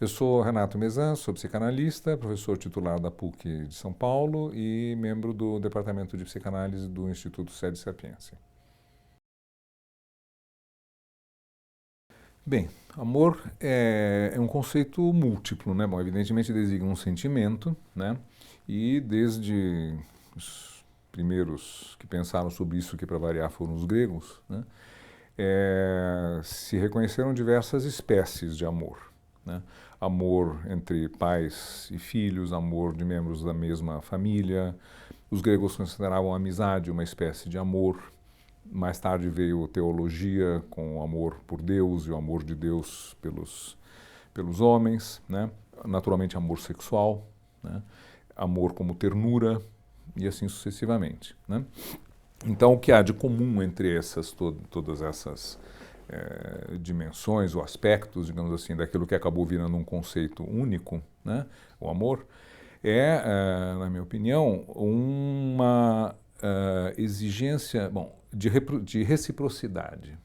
Eu sou Renato Mezan, sou psicanalista, professor titular da PUC de São Paulo e membro do Departamento de Psicanálise do Instituto Sede Sapiência. Bem, amor é um conceito múltiplo, né? Bom, evidentemente designa um sentimento, né? E desde os primeiros que pensaram sobre isso, que para variar foram os gregos, né? Se reconheceram diversas espécies de amor, né? Amor entre pais e filhos, amor de membros da mesma família. Os gregos consideravam a amizade uma espécie de amor. Mais tarde veio teologia com o amor por Deus e o amor de Deus pelos homens, né? Naturalmente amor sexual, né? Amor como ternura e assim sucessivamente, né? Então o que há de comum entre todas essas dimensões ou aspectos, digamos assim, daquilo que acabou virando um conceito único, né? O amor, na minha opinião, uma exigência, bom, de reciprocidade.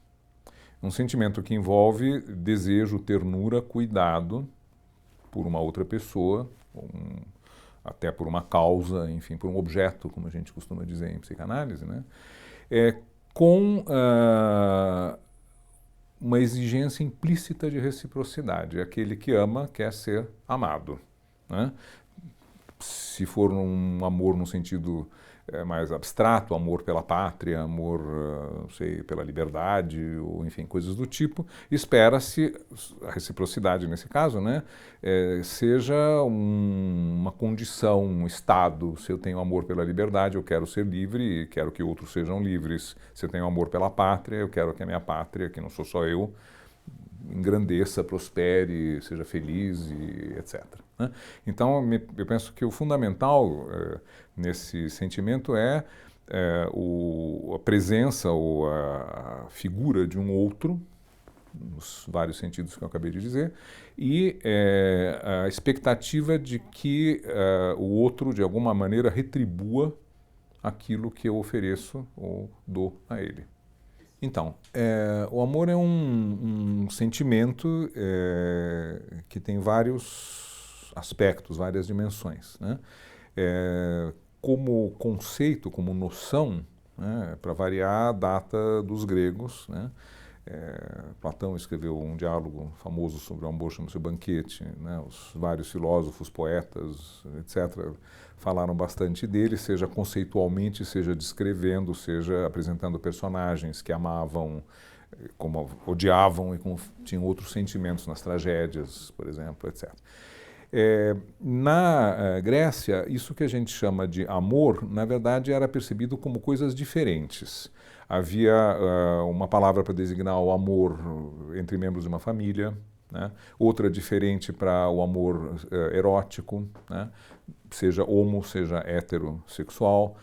Um sentimento que envolve desejo, ternura, cuidado por uma outra pessoa, até por uma causa, enfim, por um objeto, como a gente costuma dizer em psicanálise, né? Com uma exigência implícita de reciprocidade. Aquele que ama quer ser amado, né? Se for um amor no sentido mais abstrato, amor pela pátria, amor, não sei, pela liberdade, ou enfim, coisas do tipo, espera-se, a reciprocidade nesse caso, né, seja uma condição, um estado. Se eu tenho amor pela liberdade, eu quero ser livre e quero que outros sejam livres. Se eu tenho amor pela pátria, eu quero que a minha pátria, que não sou só eu, engrandeça, prospere, seja feliz e etc. Né? Então, eu penso que o fundamental nesse sentimento é a presença ou a figura de um outro, nos vários sentidos que eu acabei de dizer, e a expectativa de que o outro, de alguma maneira, retribua aquilo que eu ofereço ou dou a ele. Então, o amor é um sentimento que tem vários aspectos, várias dimensões, né? Como conceito, como noção, né, para variar, data dos gregos, né? Platão escreveu um diálogo famoso sobre o amor, chama-se O Banquete, né? Os vários filósofos, poetas, etc., falaram bastante dele, seja conceitualmente, seja descrevendo, seja apresentando personagens que amavam, como odiavam e como tinham outros sentimentos nas tragédias, por exemplo, etc. Na Grécia, isso que a gente chama de amor, na verdade, era percebido como coisas diferentes. Havia uma palavra para designar o amor entre membros de uma família, né? Outra diferente para o amor erótico, né? Seja homo, seja heterossexual.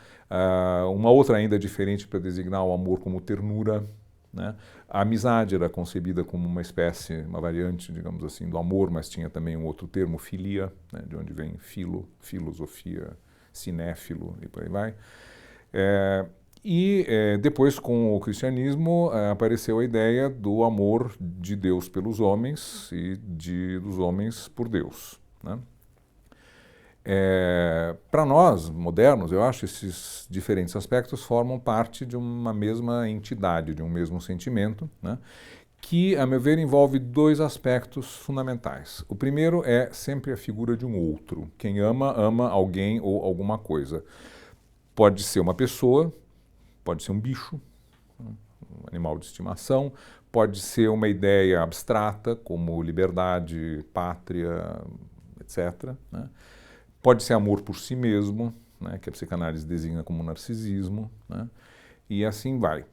Uma outra ainda diferente para designar o amor como ternura, né? A amizade era concebida como uma espécie, uma variante, digamos assim, do amor, mas tinha também um outro termo, filia, né? De onde vem filo, filosofia, cinéfilo e por aí vai. Depois, com o cristianismo, apareceu a ideia do amor de Deus pelos homens e dos homens por Deus, né? Para nós, modernos, eu acho que esses diferentes aspectos formam parte de uma mesma entidade, de um mesmo sentimento, né? Que, a meu ver, envolve dois aspectos fundamentais. O primeiro é sempre a figura de um outro. Quem ama, ama alguém ou alguma coisa. Pode ser uma pessoa, pode ser um bicho, um animal de estimação, pode ser uma ideia abstrata, como liberdade, pátria, etc., né? Pode ser amor por si mesmo, né, que a psicanálise designa como narcisismo, né, e assim vai.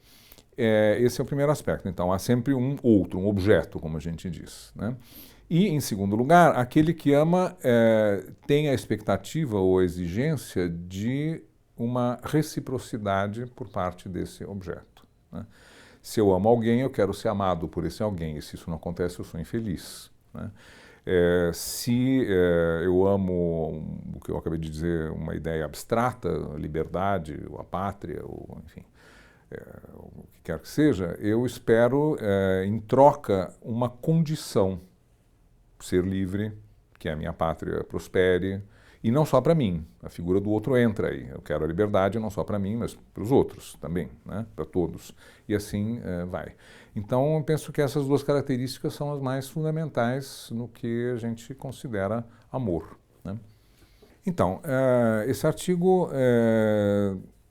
Esse é o primeiro aspecto. Então, há sempre um outro, um objeto, como a gente diz, né? E, em segundo lugar, aquele que ama tem a expectativa ou a exigência de uma reciprocidade por parte desse objeto, né? Se eu amo alguém, eu quero ser amado por esse alguém, e se isso não acontece, eu sou infeliz, né? Se eu amo o que eu acabei de dizer, uma ideia abstrata, a liberdade, ou a pátria, ou enfim, o que quer que seja, eu espero, em troca, uma condição ser livre, que a minha pátria prospere, e não só para mim, a figura do outro entra aí. Eu quero a liberdade não só para mim, mas para os outros também, né? Para todos. E assim vai. Então, eu penso que essas duas características são as mais fundamentais no que a gente considera amor, né? Então, esse artigo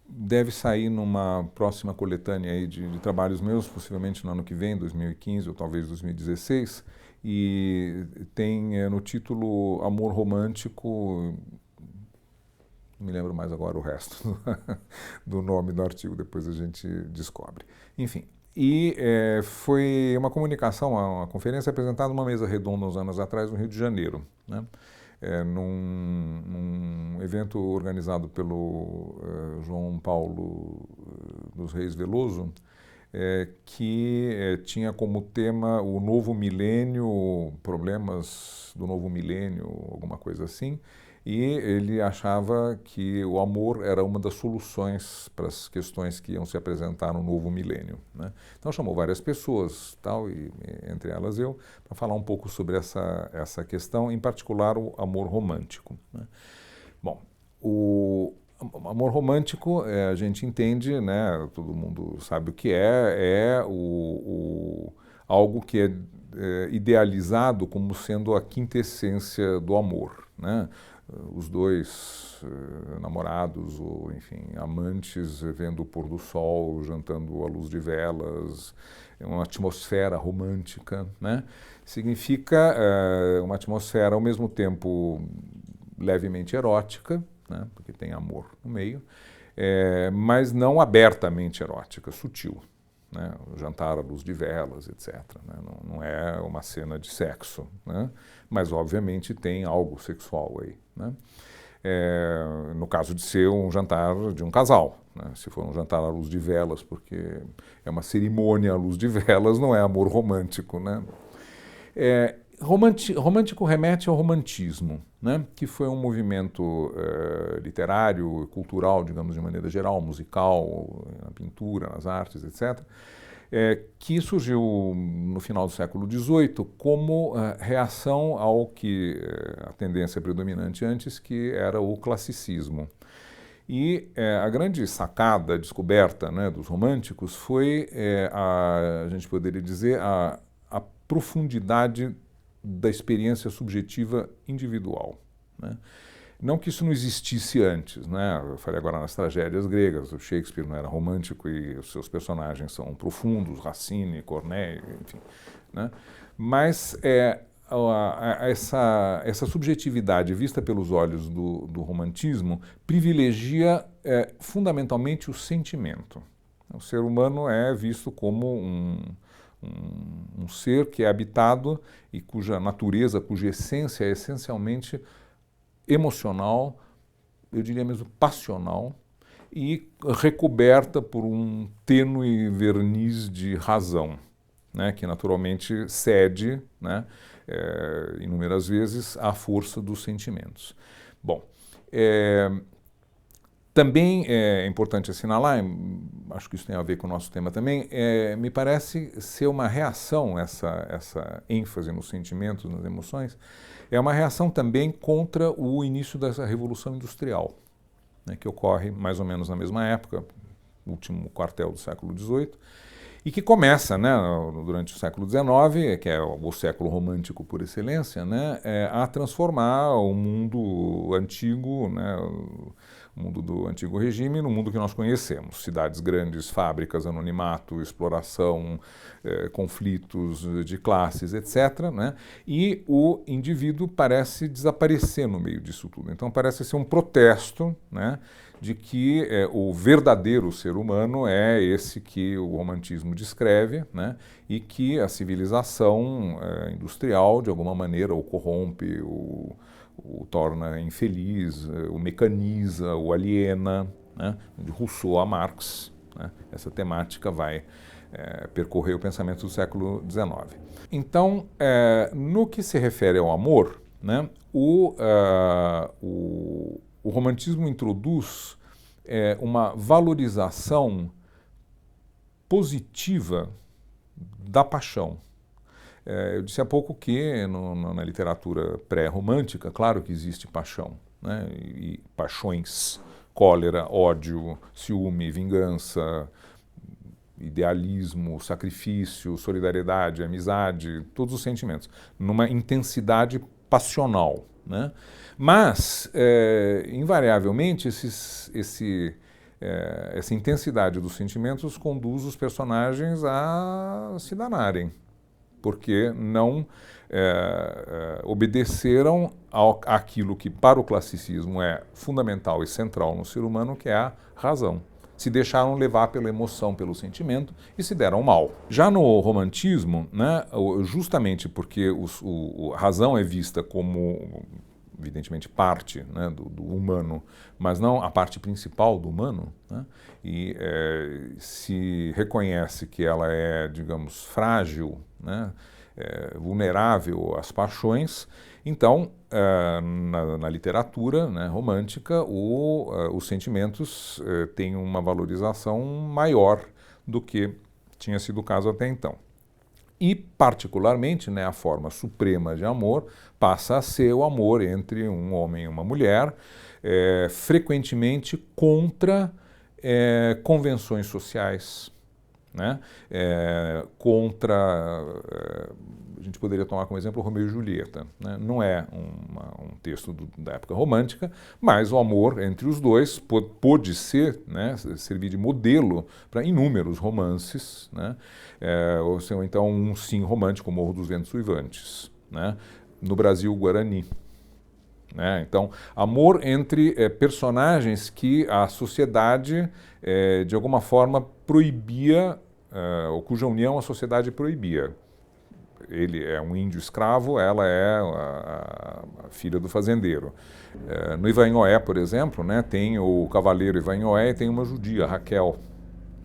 deve sair numa próxima coletânea aí de trabalhos meus, possivelmente no ano que vem, 2015 ou talvez 2016, e tem no título Amor Romântico, não me lembro mais agora o resto do nome do artigo, depois a gente descobre. Enfim, e foi uma comunicação, uma conferência apresentada numa mesa redonda uns anos atrás no Rio de Janeiro, né? Num evento organizado pelo João Paulo dos Reis Veloso, que tinha como tema o novo milênio, problemas do novo milênio, alguma coisa assim, e ele achava que o amor era uma das soluções para as questões que iam se apresentar no novo milênio, né? Então chamou várias pessoas, tal, e entre elas eu, para falar um pouco sobre essa questão, em particular o amor romântico, né? Bom, o amor romântico, a gente entende, né, todo mundo sabe o que algo que é idealizado como sendo a quintessência do amor, né? Os dois namorados ou, enfim, amantes vendo o pôr do sol, jantando à luz de velas, uma atmosfera romântica, né? Significa uma atmosfera ao mesmo tempo levemente erótica, né? Porque tem amor no meio, mas não abertamente erótica, sutil, né? O jantar à luz de velas, etc., né? Não é uma cena de sexo, né? Mas obviamente tem algo sexual aí, né? No caso de ser um jantar de um casal, né? Se for um jantar à luz de velas, porque é uma cerimônia à luz de velas, não é amor romântico, né? Romântico remete ao romantismo, né? Que foi um movimento literário, cultural, digamos de maneira geral, musical, na pintura, nas artes, etc., que surgiu no final do século XVIII como reação ao que a tendência predominante antes, que era o classicismo. E a grande sacada, a descoberta, né, dos românticos foi, a gente poderia dizer, a profundidade da experiência subjetiva individual, né? Não que isso não existisse antes, né? Eu falei agora nas tragédias gregas, o Shakespeare não era romântico e os seus personagens são profundos, Racine, Corneille, enfim, né? Mas essa subjetividade vista pelos olhos do romantismo privilegia fundamentalmente o sentimento. O ser humano é visto como um ser que é habitado e cuja natureza, cuja essência é essencialmente emocional, eu diria mesmo passional, e recoberta por um tênue verniz de razão, né, que naturalmente cede, né, inúmeras vezes à força dos sentimentos. Bom, também é importante assinalar, acho que isso tem a ver com o nosso tema também, me parece ser uma reação, essa ênfase nos sentimentos, nas emoções, é uma reação também contra o início dessa Revolução Industrial, né, que ocorre mais ou menos na mesma época, último quartel do século XVIII, e que começa, né, durante o século XIX, que é o século romântico por excelência, né, a transformar o mundo antigo, né, o mundo do antigo regime, no mundo que nós conhecemos. Cidades grandes, fábricas, anonimato, exploração, conflitos de classes, etc., né? E o indivíduo parece desaparecer no meio disso tudo. Então parece ser um protesto, né, de que o verdadeiro ser humano é esse que o romantismo descreve, né, e que a civilização industrial, de alguma maneira, o corrompe, o torna infeliz, o mecaniza, o aliena, né, de Rousseau a Marx, né? Essa temática vai percorrer o pensamento do século XIX. Então, no que se refere ao amor, né, o romantismo introduz uma valorização positiva da paixão. Eu disse há pouco que na literatura pré-romântica, claro que existe paixão, né? E paixões, cólera, ódio, ciúme, vingança, idealismo, sacrifício, solidariedade, amizade, todos os sentimentos, numa intensidade passional, né? Mas, invariavelmente, essa intensidade dos sentimentos conduz os personagens a se danarem, porque não obedeceram àquilo que para o classicismo é fundamental e central no ser humano, que é a razão. Se deixaram levar pela emoção, pelo sentimento e se deram mal. Já no romantismo, né, justamente porque a razão é vista como, evidentemente, parte, né, do humano, mas não a parte principal do humano, né, e se reconhece que ela é, digamos, frágil, né, vulnerável às paixões, então, na literatura, né, romântica, os sentimentos têm uma valorização maior do que tinha sido o caso até então. E, particularmente, né, a forma suprema de amor passa a ser o amor entre um homem e uma mulher, frequentemente contra convenções sociais, né, a gente poderia tomar como exemplo Romeu e Julieta, né? Não é um texto da época romântica, mas o amor entre os dois pôde ser, né, servir de modelo para inúmeros romances, né? Ou então um sim romântico, Morro dos Ventos Uivantes, né? No Brasil, Guarani. Né? Então, amor entre personagens que a sociedade, de alguma forma, proibia, ou cuja união a sociedade proibia. Ele é um índio escravo, ela é a filha do fazendeiro. No Ivanhoé, por exemplo, né, tem o cavaleiro Ivanhoé e tem uma judia, Raquel,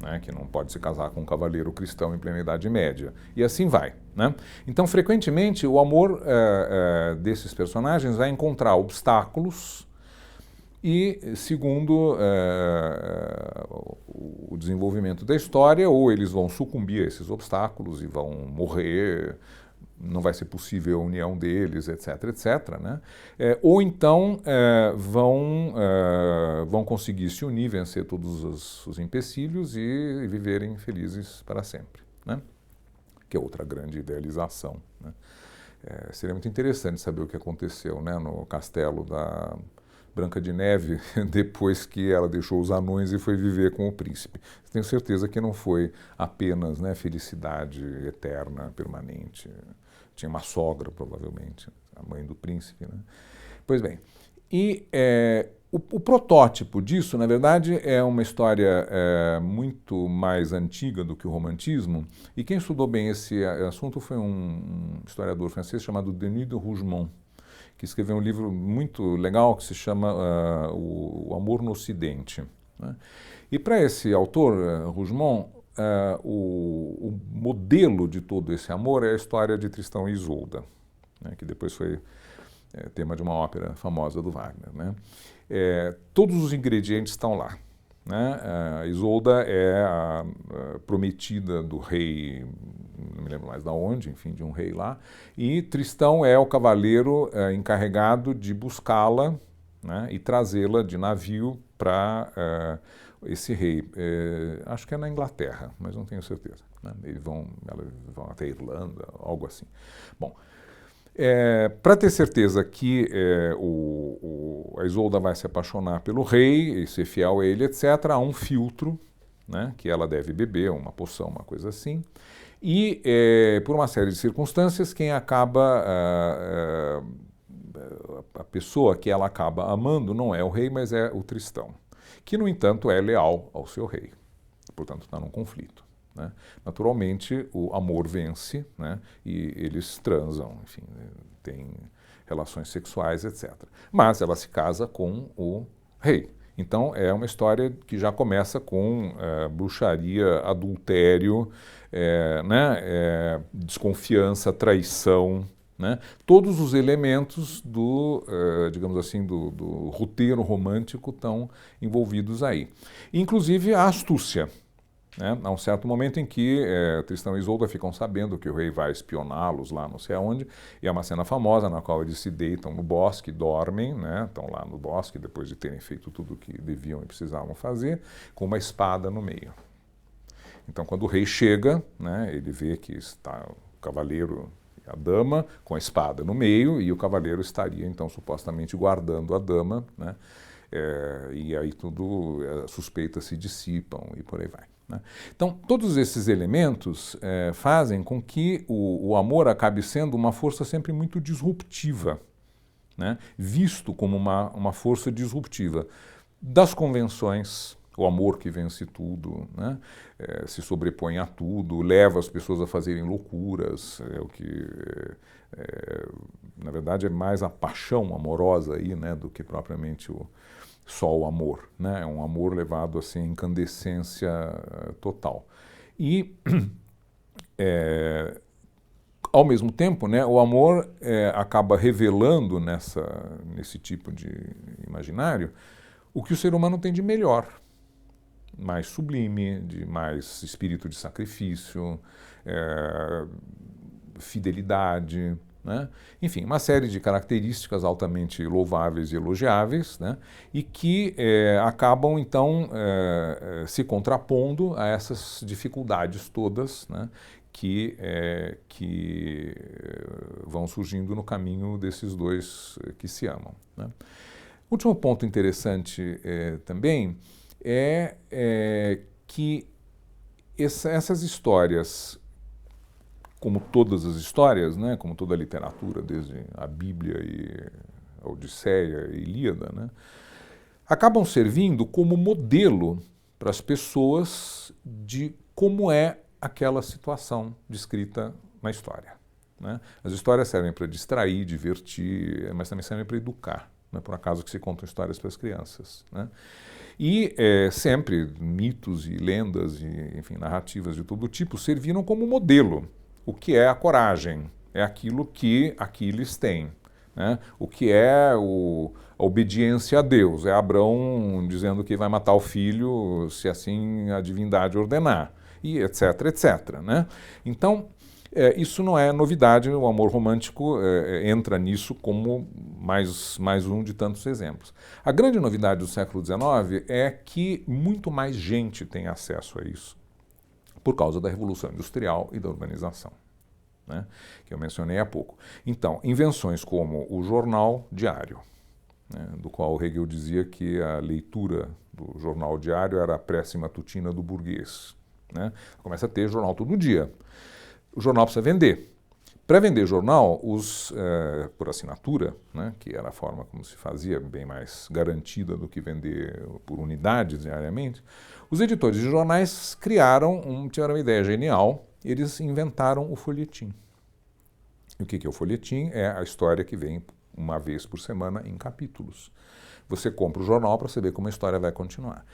né, que não pode se casar com um cavaleiro cristão em plena Idade Média. E assim vai. Né? Então, frequentemente, o amor desses personagens vai encontrar obstáculos e, segundo o desenvolvimento da história, ou eles vão sucumbir a esses obstáculos e vão morrer, não vai ser possível a união deles, etc., etc., né? Ou então vão conseguir se unir, vencer todos os empecilhos e viverem felizes para sempre, né? Que é outra grande idealização, né? Seria muito interessante saber o que aconteceu, né, no castelo da Branca de Neve, depois que ela deixou os anões e foi viver com o príncipe. Tenho certeza que não foi apenas, né, felicidade eterna, permanente. Tinha uma sogra, provavelmente, a mãe do príncipe, né? Pois bem, e o protótipo disso, na verdade, é uma história muito mais antiga do que o romantismo, e quem estudou bem esse assunto foi um historiador francês chamado Denis de Rougemont, que escreveu um livro muito legal que se chama O Amor no Ocidente, né? E para esse autor, Rougemont, o modelo de todo esse amor é a história de Tristão e Isolda, né, que depois foi tema de uma ópera famosa do Wagner, né? Todos os ingredientes estão lá, né? Isolda é a prometida do rei, não me lembro mais de onde, enfim, de um rei lá, e Tristão é o cavaleiro encarregado de buscá-la, né, e trazê-la de navio para esse rei. Acho que é na Inglaterra, mas não tenho certeza, né? Eles vão até a Irlanda, algo assim. Bom, para ter certeza que a Isolda vai se apaixonar pelo rei e ser fiel a ele, etc., há um filtro, né, que ela deve beber, uma poção, uma coisa assim, e por uma série de circunstâncias, quem acaba, a pessoa que ela acaba amando não é o rei, mas é o Tristão, que, no entanto, é leal ao seu rei, portanto está num conflito, né? Naturalmente, o amor vence, né, e eles transam, enfim, têm relações sexuais, etc. Mas ela se casa com o rei. Então, é uma história que já começa com bruxaria, adultério, né, desconfiança, traição, né? Todos os elementos digamos assim, do roteiro romântico estão envolvidos aí. Inclusive a astúcia. né? Há um certo momento em que Tristão e Isolda ficam sabendo que o rei vai espioná-los lá não sei aonde, e é uma cena famosa na qual eles se deitam no bosque, dormem, né? Estão lá no bosque depois de terem feito tudo o que deviam e precisavam fazer, com uma espada no meio. Então, quando o rei chega, né, ele vê que está o cavaleiro e a dama com a espada no meio, e o cavaleiro estaria, então, supostamente guardando a dama, né, e aí as suspeitas se dissipam e por aí vai, né. Então, todos esses elementos fazem com que o amor acabe sendo uma força sempre muito disruptiva, né, visto como uma força disruptiva das convenções. O amor que vence tudo, né? Se sobrepõe a tudo, leva as pessoas a fazerem loucuras, o que, na verdade, é mais a paixão amorosa aí, né, do que propriamente só o amor, né? É um amor levado assim, à incandescência total. E, ao mesmo tempo, né, o amor acaba revelando nesse tipo de imaginário o que o ser humano tem de melhor, mais sublime, de mais espírito de sacrifício, fidelidade, né? Enfim, uma série de características altamente louváveis e elogiáveis, né? E que acabam, então, se contrapondo a essas dificuldades todas, né? Que vão surgindo no caminho desses dois que se amam, né? Último ponto interessante também que essas histórias, como todas as histórias, né, como toda a literatura, desde a Bíblia e a Odisseia e Ilíada, né, acabam servindo como modelo para as pessoas de como é aquela situação descrita na história, né. As histórias servem para distrair, divertir, mas também servem para educar. Não é por acaso que se contam histórias para as crianças, né? E sempre mitos e lendas e, enfim, narrativas de todo tipo serviram como modelo. O que é a coragem? É aquilo que Aquiles tem, né? O que é a obediência a Deus? É Abrão dizendo que vai matar o filho se assim a divindade ordenar, e etc, etc, né? Então, isso não é novidade, o amor romântico entra nisso como mais um de tantos exemplos. A grande novidade do século XIX é que muito mais gente tem acesso a isso por causa da Revolução Industrial e da urbanização, né, que eu mencionei há pouco. Então, invenções como o jornal diário, né, do qual Hegel dizia que a leitura do jornal diário era a prece matutina do burguês, né, começa a ter jornal todo dia. O jornal precisa vender. Para vender jornal, por assinatura, né, que era a forma como se fazia, bem mais garantida do que vender por unidades diariamente, os editores de jornais tiveram uma ideia genial, eles inventaram o folhetim. E o que é o folhetim? É a história que vem uma vez por semana em capítulos. Você compra o jornal para saber como a história vai continuar.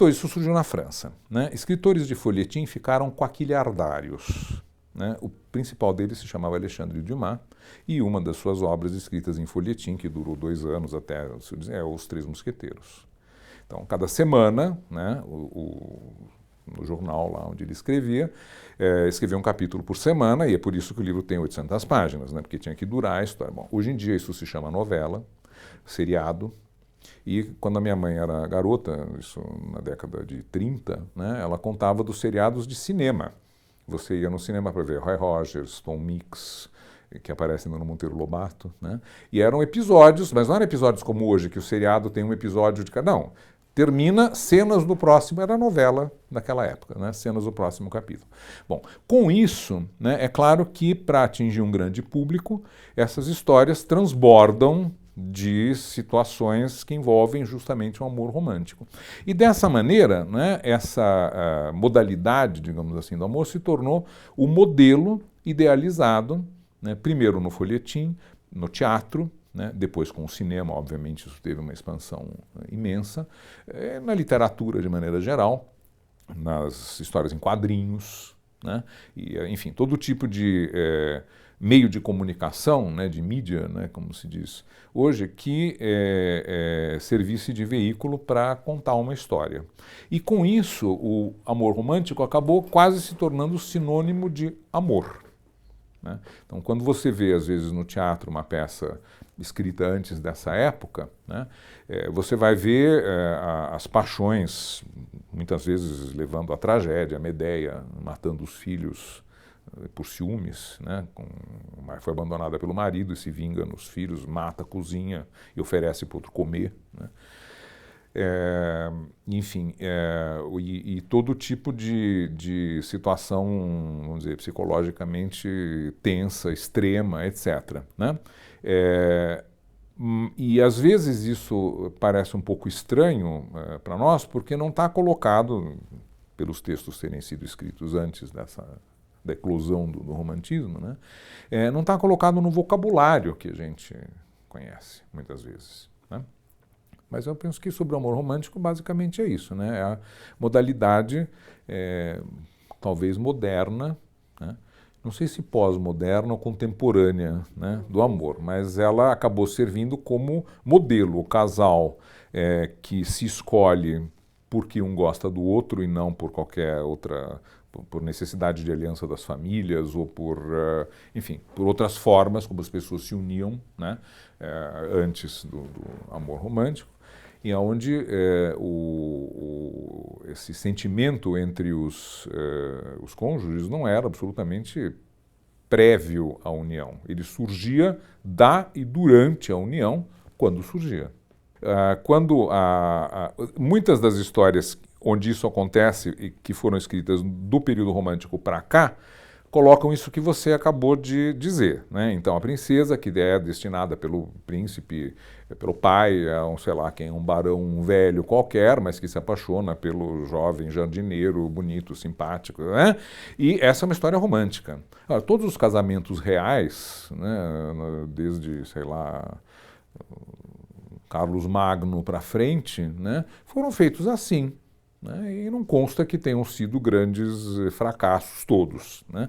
Isso surgiu na França, né? Escritores de folhetim ficaram quaquilhardários, né? O principal deles se chamava Alexandre Dumas, e uma das suas obras escritas em folhetim, que durou 2 anos até, Os Três Mosqueteiros. Então, cada semana, né, no jornal lá onde ele escrevia um capítulo por semana, e é por isso que o livro tem 800 páginas, né, porque tinha que durar a história. Bom, hoje em dia isso se chama novela, seriado, e quando a minha mãe era garota, isso na década de 30, né, ela contava dos seriados de cinema. Você ia no cinema para ver Roy Rogers, Tom Mix, que aparecem no Monteiro Lobato, né? E eram episódios, mas não eram episódios como hoje, que o seriado tem um episódio de cada. Não. Termina, cenas do próximo, era a novela daquela época, né? Cenas do próximo capítulo. Bom, com isso, né, é claro que para atingir um grande público, essas histórias transbordam de situações que envolvem justamente o amor romântico. E dessa maneira, né, essa modalidade, digamos assim, do amor se tornou o modelo idealizado, né, primeiro no folhetim, no teatro, né, depois com o cinema, obviamente isso teve uma expansão imensa, na literatura de maneira geral, nas histórias em quadrinhos, né, e, enfim, todo tipo de meio de comunicação, né, de mídia, né, como se diz hoje, que servisse de veículo para contar uma história. E com isso, o amor romântico acabou quase se tornando sinônimo de amor, né? Então, quando você vê, às vezes, no teatro uma peça escrita antes dessa época, né, você vai ver as paixões, muitas vezes levando à tragédia, a Medeia matando os filhos por ciúmes, né, foi abandonada pelo marido e se vinga nos filhos, mata, cozinha e oferece para o outro comer, né? Enfim, e todo tipo de situação, vamos dizer, psicologicamente tensa, extrema, etc., né? E às vezes isso parece um pouco estranho para nós, porque não está colocado, pelos textos terem sido escritos antes da eclosão do romantismo, né? Não está colocado no vocabulário que a gente conhece, muitas vezes, né? Mas eu penso que sobre o amor romântico basicamente é isso, né? É a modalidade talvez moderna, né? Não sei se pós-moderna ou contemporânea, né, do amor, mas ela acabou servindo como modelo. O casal que se escolhe porque um gosta do outro e não por qualquer outra, por necessidade de aliança das famílias ou enfim, por outras formas como as pessoas se uniam, né, antes do amor romântico, e onde esse sentimento entre os cônjuges não era absolutamente prévio à união. Ele surgia e durante a união, quando surgia. Muitas das histórias onde isso acontece e que foram escritas do período romântico para cá, colocam isso que você acabou de dizer, né? Então, a princesa, que é destinada pelo príncipe, pelo pai, sei lá quem, um barão velho qualquer, mas que se apaixona pelo jovem jardineiro, bonito, simpático, né? E essa é uma história romântica. Todos os casamentos reais, né, desde, sei lá, Carlos Magno para frente, né, foram feitos assim, né, e não consta que tenham sido grandes fracassos todos, né.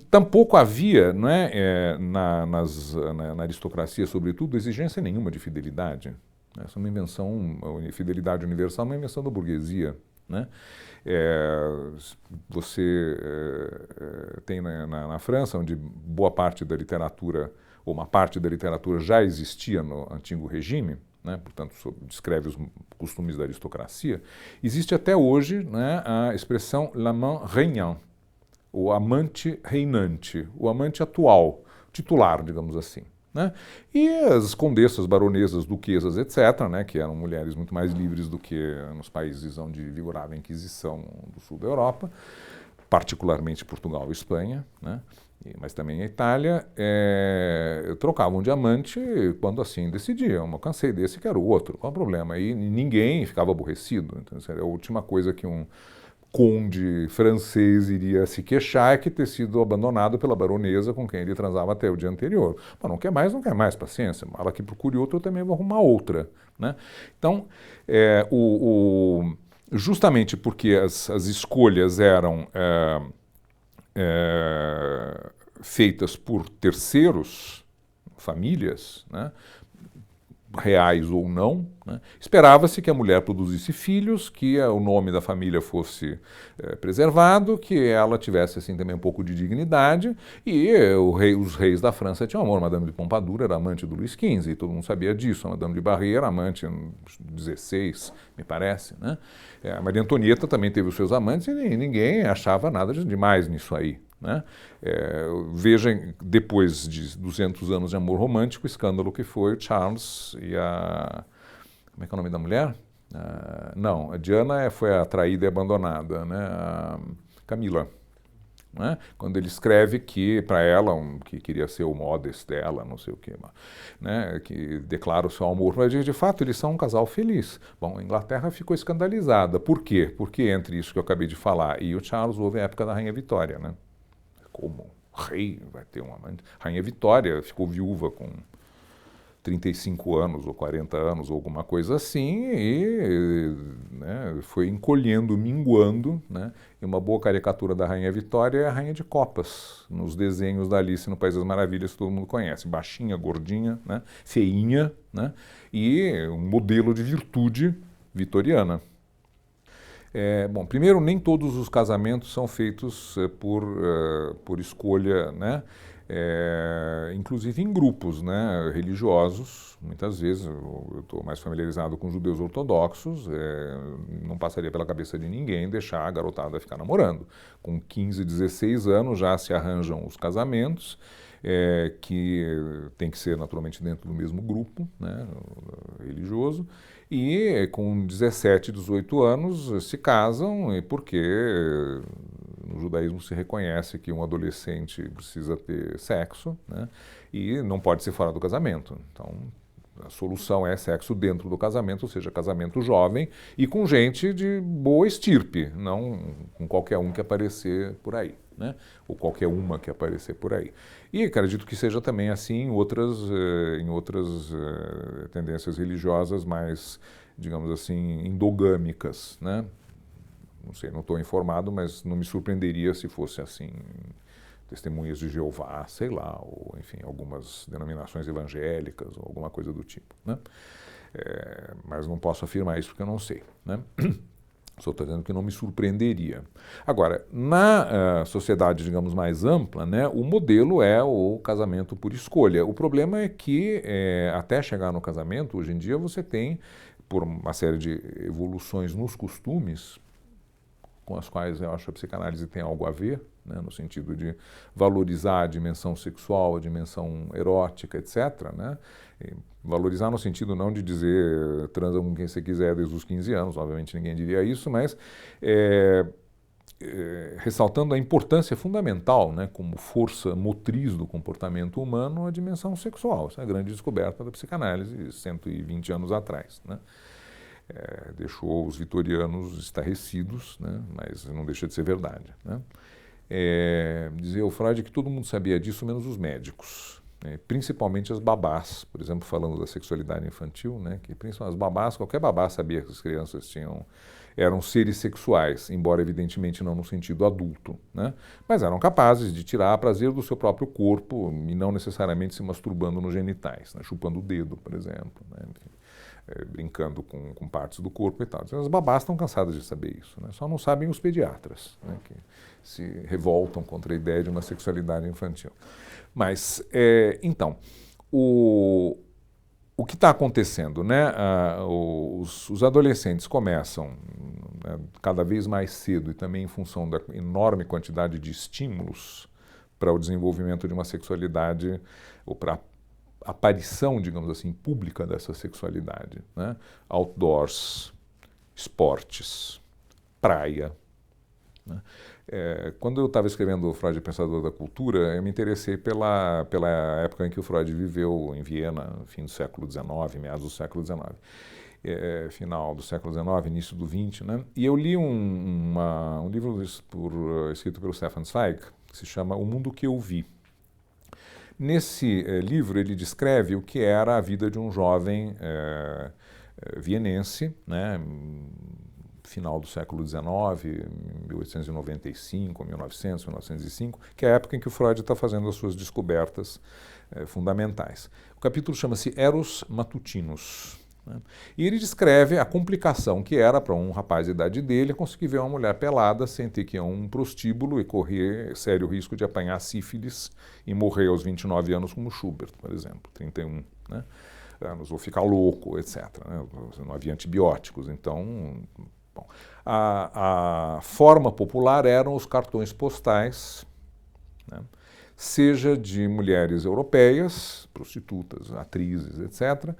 Tampouco havia, né, na aristocracia, sobretudo, exigência nenhuma de fidelidade. Essa é uma invenção, a fidelidade universal é uma invenção da burguesia, né. Você tem na França, onde boa parte da literatura, ou uma parte da literatura já existia no antigo regime, né, portanto, descreve os costumes da aristocracia, existe até hoje, né, a expressão l'amant régnant, o amante reinante, o amante atual, titular, digamos assim, né? E as condessas, baronesas, duquesas, etc., né, que eram mulheres muito mais livres do que nos países onde vigorava a Inquisição do sul da Europa, particularmente Portugal e Espanha, né, mas também a Itália, trocavam de amante quando assim decidiam. Eu cansei desse, quero outro, qual o problema? E ninguém ficava aborrecido. Então, a última coisa que um conde francês iria se queixar é que ter sido abandonado pela baronesa com quem ele transava até o dia anterior. Mas não quer mais, paciência. Ela que procure outra, eu também vou arrumar outra, né? Então, justamente porque as escolhas eram feitas por terceiros, famílias, né, reais ou não, né, esperava-se que a mulher produzisse filhos, que o nome da família fosse preservado, que ela tivesse assim também um pouco de dignidade, e os reis da França tinham amor. Madame de Pompadour era amante do Luís XV, todo mundo sabia disso. A Madame de Barry era amante do XVI, me parece, né? A Maria Antonieta também teve os seus amantes e ninguém achava nada de demais nisso aí, né? Vejam, depois de 200 anos de amor romântico, o escândalo que foi Charles e a... Como é que é o nome da mulher? Não, a Diana foi a traída e abandonada, né? A Camila, né? Quando ele escreve que para ela, que queria ser o modest dela, não sei o quê, né? Que declara o seu amor, mas de fato eles são um casal feliz. Bom, a Inglaterra ficou escandalizada. Por quê? Porque entre isso que eu acabei de falar e o Charles houve a época da Rainha Vitória, né? Como rei vai ter um amante? Rainha Vitória ficou viúva com 35 anos ou 40 anos ou alguma coisa assim e né, foi encolhendo, minguando, né? E uma boa caricatura da Rainha Vitória é a Rainha de Copas, nos desenhos da Alice no País das Maravilhas que todo mundo conhece, baixinha, gordinha, né? Feinha, né? E um modelo de virtude vitoriana. Bom, primeiro, nem todos os casamentos são feitos por escolha, né? Inclusive em grupos, né, religiosos. Muitas vezes, eu estou mais familiarizado com judeus ortodoxos, não passaria pela cabeça de ninguém deixar a garotada ficar namorando. Com 15, 16 anos já se arranjam os casamentos, que tem que ser naturalmente dentro do mesmo grupo, né, religioso, e com 17, 18 anos se casam, porque no judaísmo se reconhece que um adolescente precisa ter sexo, né, e não pode ser fora do casamento. Então, a solução é sexo dentro do casamento, ou seja, casamento jovem e com gente de boa estirpe, não com qualquer um que aparecer por aí, né? Ou qualquer uma que aparecer por aí. E acredito que seja também assim em outras tendências religiosas mais, digamos assim, endogâmicas, né? Não sei, não estou informado, mas não me surpreenderia se fosse assim, Testemunhas de Jeová, sei lá, ou enfim, algumas denominações evangélicas ou alguma coisa do tipo, né? Mas não posso afirmar isso porque eu não sei, né? Só estou dizendo que não me surpreenderia. Agora, na sociedade, digamos, mais ampla, né, o modelo é o casamento por escolha. O problema é que, até chegar no casamento, hoje em dia você tem, por uma série de evoluções nos costumes, com as quais eu acho que a psicanálise tem algo a ver, né, no sentido de valorizar a dimensão sexual, a dimensão erótica, etc., né? E valorizar no sentido não de dizer transa com quem você quiser desde os 15 anos, obviamente ninguém diria isso, mas ressaltando a importância fundamental, né, como força motriz do comportamento humano, a dimensão sexual. Essa é a grande descoberta da psicanálise 120 anos atrás, né? Deixou os vitorianos estarrecidos, né, mas não deixa de ser verdade, né? Dizia o Freud que todo mundo sabia disso, menos os médicos, né, principalmente as babás, por exemplo, falando da sexualidade infantil, né, que principalmente as babás, qualquer babá sabia que as crianças eram seres sexuais, embora evidentemente não no sentido adulto, né, mas eram capazes de tirar prazer do seu próprio corpo e não necessariamente se masturbando nos genitais, né, chupando o dedo, por exemplo, né, enfim, brincando com partes do corpo e tal. As babás estão cansadas de saber isso, né? Só não sabem os pediatras, né, que se revoltam contra a ideia de uma sexualidade infantil. Mas, então, o que está acontecendo, né? Os adolescentes começam, né, cada vez mais cedo e também em função da enorme quantidade de estímulos para o desenvolvimento de uma sexualidade ou para aparição, digamos assim, pública dessa sexualidade, né? Outdoors, esportes, praia, né? Quando eu estava escrevendo o Freud, Pensador da Cultura, eu me interessei pela época em que o Freud viveu em Viena, fim do século XIX, meados do século XIX. Final do século XIX, início do XX, né? E eu li um livro escrito pelo Stefan Zweig, que se chama O Mundo que Eu Vi. Nesse livro ele descreve o que era a vida de um jovem vienense, né, final do século XIX, 1895, 1900, 1905, que é a época em que o Freud está fazendo as suas descobertas fundamentais. O capítulo chama-se Eros Matutinus, né? E ele descreve a complicação que era para um rapaz da idade dele conseguir ver uma mulher pelada sem ter que ir a um prostíbulo e correr sério risco de apanhar sífilis e morrer aos 29 anos como Schubert, por exemplo, 31, né, anos, ou ficar louco, etc., né? Não havia antibióticos, então... Bom, a forma popular eram os cartões postais, né, seja de mulheres europeias, prostitutas, atrizes, etc.,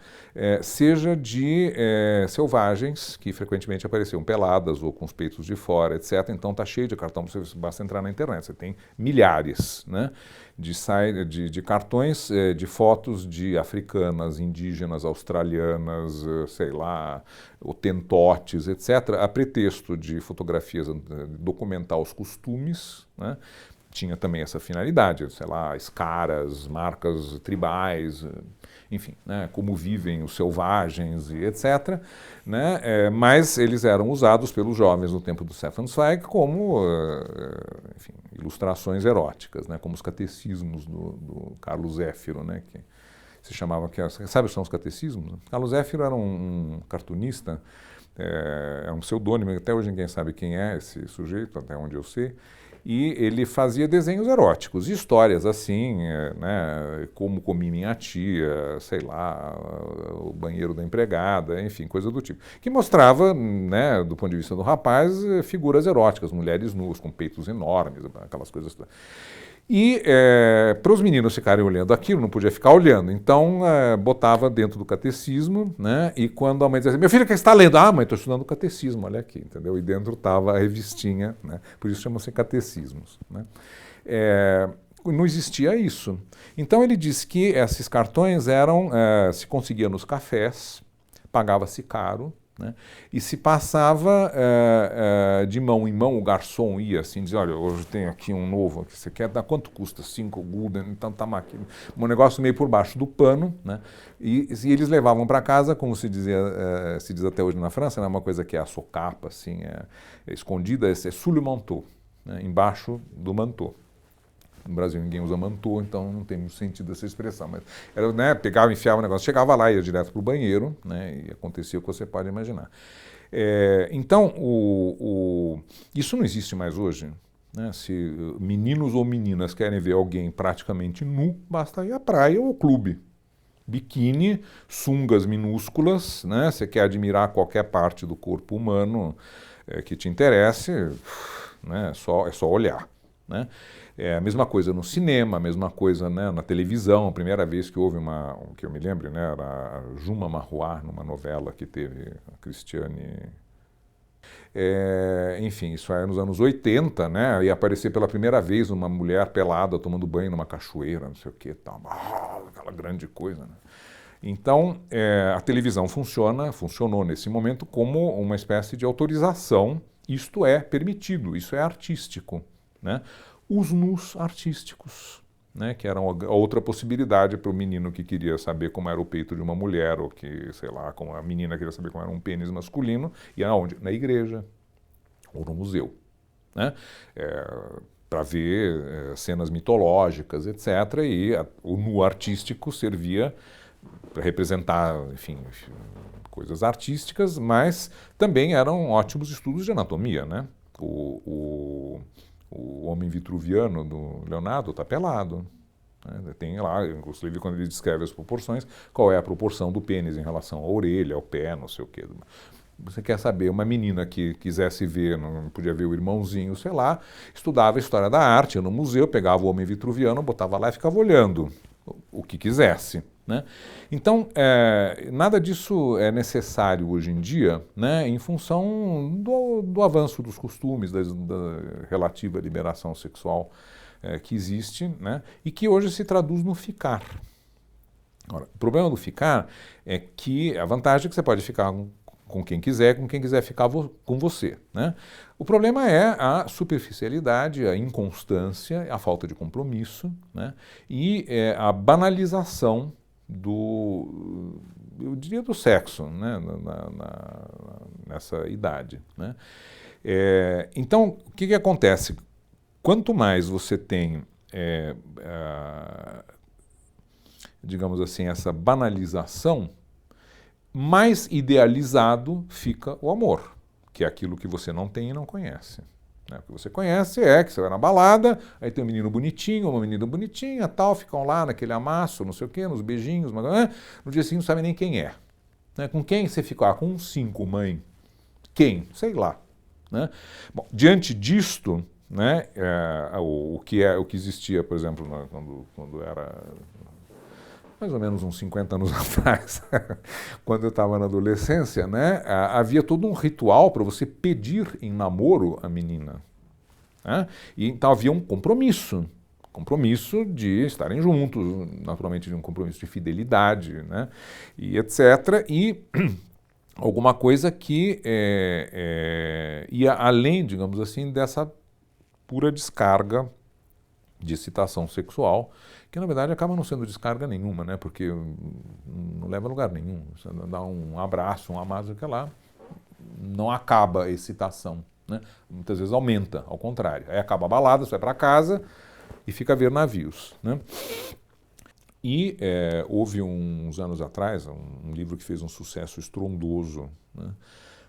seja de selvagens, que frequentemente apareciam peladas ou com os peitos de fora, etc. Então está cheio de cartão, basta entrar na internet, você tem milhares, né, de cartões de fotos de africanas, indígenas, australianas, sei lá, hotentotes, etc., a pretexto de fotografias, documentar os costumes, né, tinha também essa finalidade, sei lá, escaras, marcas tribais, enfim, né, como vivem os selvagens e etc. Né, mas eles eram usados pelos jovens no tempo do Stefan Zweig como enfim, ilustrações eróticas, né, como os catecismos do Carlos Zéfiro, né, que se chamava, sabe o que são os catecismos? Carlos Zéfiro era um cartunista, é um pseudônimo, até hoje ninguém sabe quem é esse sujeito, até onde eu sei, e ele fazia desenhos eróticos, histórias assim, né, como comi minha tia, sei lá, o banheiro da empregada, enfim, coisa do tipo, que mostrava, né, do ponto de vista do rapaz, figuras eróticas, mulheres nuas, com peitos enormes, aquelas coisas. E para os meninos ficarem olhando aquilo, não podia ficar olhando. Então, botava dentro do catecismo, né? E quando a mãe dizia assim, meu filho, o que você está lendo? Ah, mãe, estou estudando o catecismo, olha aqui, entendeu? E dentro estava a revistinha, né? Por isso chamam-se catecismos, né? Não existia isso. Então, ele disse que esses cartões se conseguia nos cafés, pagava-se caro, né? E se passava de mão em mão, o garçom ia assim, dizia, olha, hoje tem aqui um novo, que você quer dar quanto custa? 5 gulden, então tá aqui. Um negócio meio por baixo do pano, né? E eles levavam para casa, como se diz até hoje na França, né? Uma coisa que é a socapa, assim, escondida, é sous le manteau, né? Embaixo do manteau. No Brasil ninguém usa mantô, então não tem muito sentido essa expressão. Mas era, né, pegava, enfiava o negócio, chegava lá, ia direto para o banheiro, né, e acontecia o que você pode imaginar. Então, isso não existe mais hoje. Né? Se meninos ou meninas querem ver alguém praticamente nu, basta ir à praia ou ao clube. Biquíni, sungas minúsculas, né? Você quer admirar qualquer parte do corpo humano que te interesse, né? É só olhar. Né? É a mesma coisa no cinema, a mesma coisa, né, na televisão. A primeira vez que houve que eu me lembro, né, era a Juma Marruá, numa novela que teve a Cristiane. Enfim, isso aí nos anos 80, né, ia aparecer pela primeira vez uma mulher pelada tomando banho numa cachoeira, não sei o que, tal, aquela grande coisa. Né? Então, a televisão funcionou nesse momento como uma espécie de autorização. Isto é permitido, isso é artístico. Né? Os nus artísticos, né, que eram a outra possibilidade para o menino que queria saber como era o peito de uma mulher, ou que, sei lá, como a menina queria saber como era um pênis masculino, e aonde? Na igreja, ou no museu, né, para ver cenas mitológicas, etc., e o nu artístico servia para representar, enfim, coisas artísticas, mas também eram ótimos estudos de anatomia, né? O homem vitruviano do Leonardo está pelado. Né? Tem lá, inclusive quando ele descreve as proporções, qual é a proporção do pênis em relação à orelha, ao pé, não sei o quê. Você quer saber, uma menina que quisesse ver, não podia ver o irmãozinho, sei lá, estudava história da arte, ia no museu, pegava o homem vitruviano, botava lá e ficava olhando o que quisesse. Né? Então, nada disso é necessário hoje em dia, né, em função do avanço dos costumes, da relativa liberação sexual que existe, né, e que hoje se traduz no ficar. Ora, o problema do ficar é que a vantagem é que você pode ficar com quem quiser ficar com você. Né? O problema é a superficialidade, a inconstância, a falta de compromisso, né, e a banalização eu diria do sexo, né, nessa idade. Né? Então, o que acontece? Quanto mais você tem, digamos assim, essa banalização, mais idealizado fica o amor, que é aquilo que você não tem e não conhece. O que você conhece é que você vai na balada, aí tem um menino bonitinho, uma menina bonitinha, tal, ficam lá naquele amasso, não sei o quê, nos beijinhos, mas, no dia seguinte não sabe nem quem é. Né? Com quem você fica? Com 5, mãe. Quem? Sei lá. Né? Bom, diante disto, né, o que existia, por exemplo, quando era mais ou menos uns 50 anos atrás, quando eu estava na adolescência, né, havia todo um ritual para você pedir em namoro a menina. Né? E então havia um compromisso de estarem juntos, naturalmente de um compromisso de fidelidade, né, e etc. E alguma coisa que ia além, digamos assim, dessa pura descarga de excitação sexual, que na verdade acaba não sendo descarga nenhuma, né? Porque não leva a lugar nenhum. Você dá um abraço, um amasso, que lá não acaba a excitação, né? Muitas vezes aumenta, ao contrário. Aí acaba a balada, você vai para casa e fica a ver navios, né? E houve uns anos atrás um livro que fez um sucesso estrondoso, né,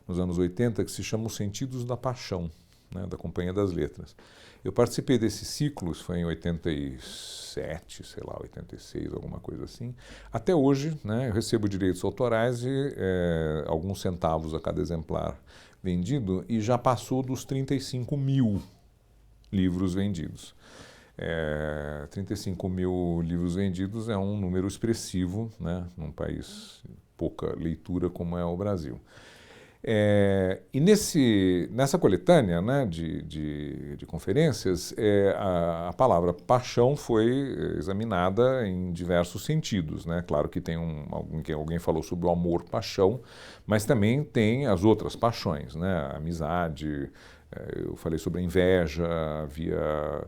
nos anos 80, que se chama Os Sentidos da Paixão, né, da Companhia das Letras. Eu participei desse ciclo, isso foi em 87, sei lá, 86, alguma coisa assim. Até hoje, né, eu recebo direitos autorais e alguns centavos a cada exemplar vendido, e já passou dos 35 mil livros vendidos. 35 mil livros vendidos é um número expressivo, né, num país de pouca leitura como é o Brasil. E nessa coletânea, né, de conferências, a palavra paixão foi examinada em diversos sentidos, né? Claro que tem alguém falou sobre o amor, paixão, mas também tem as outras paixões, né? A amizade, eu falei sobre a inveja, havia,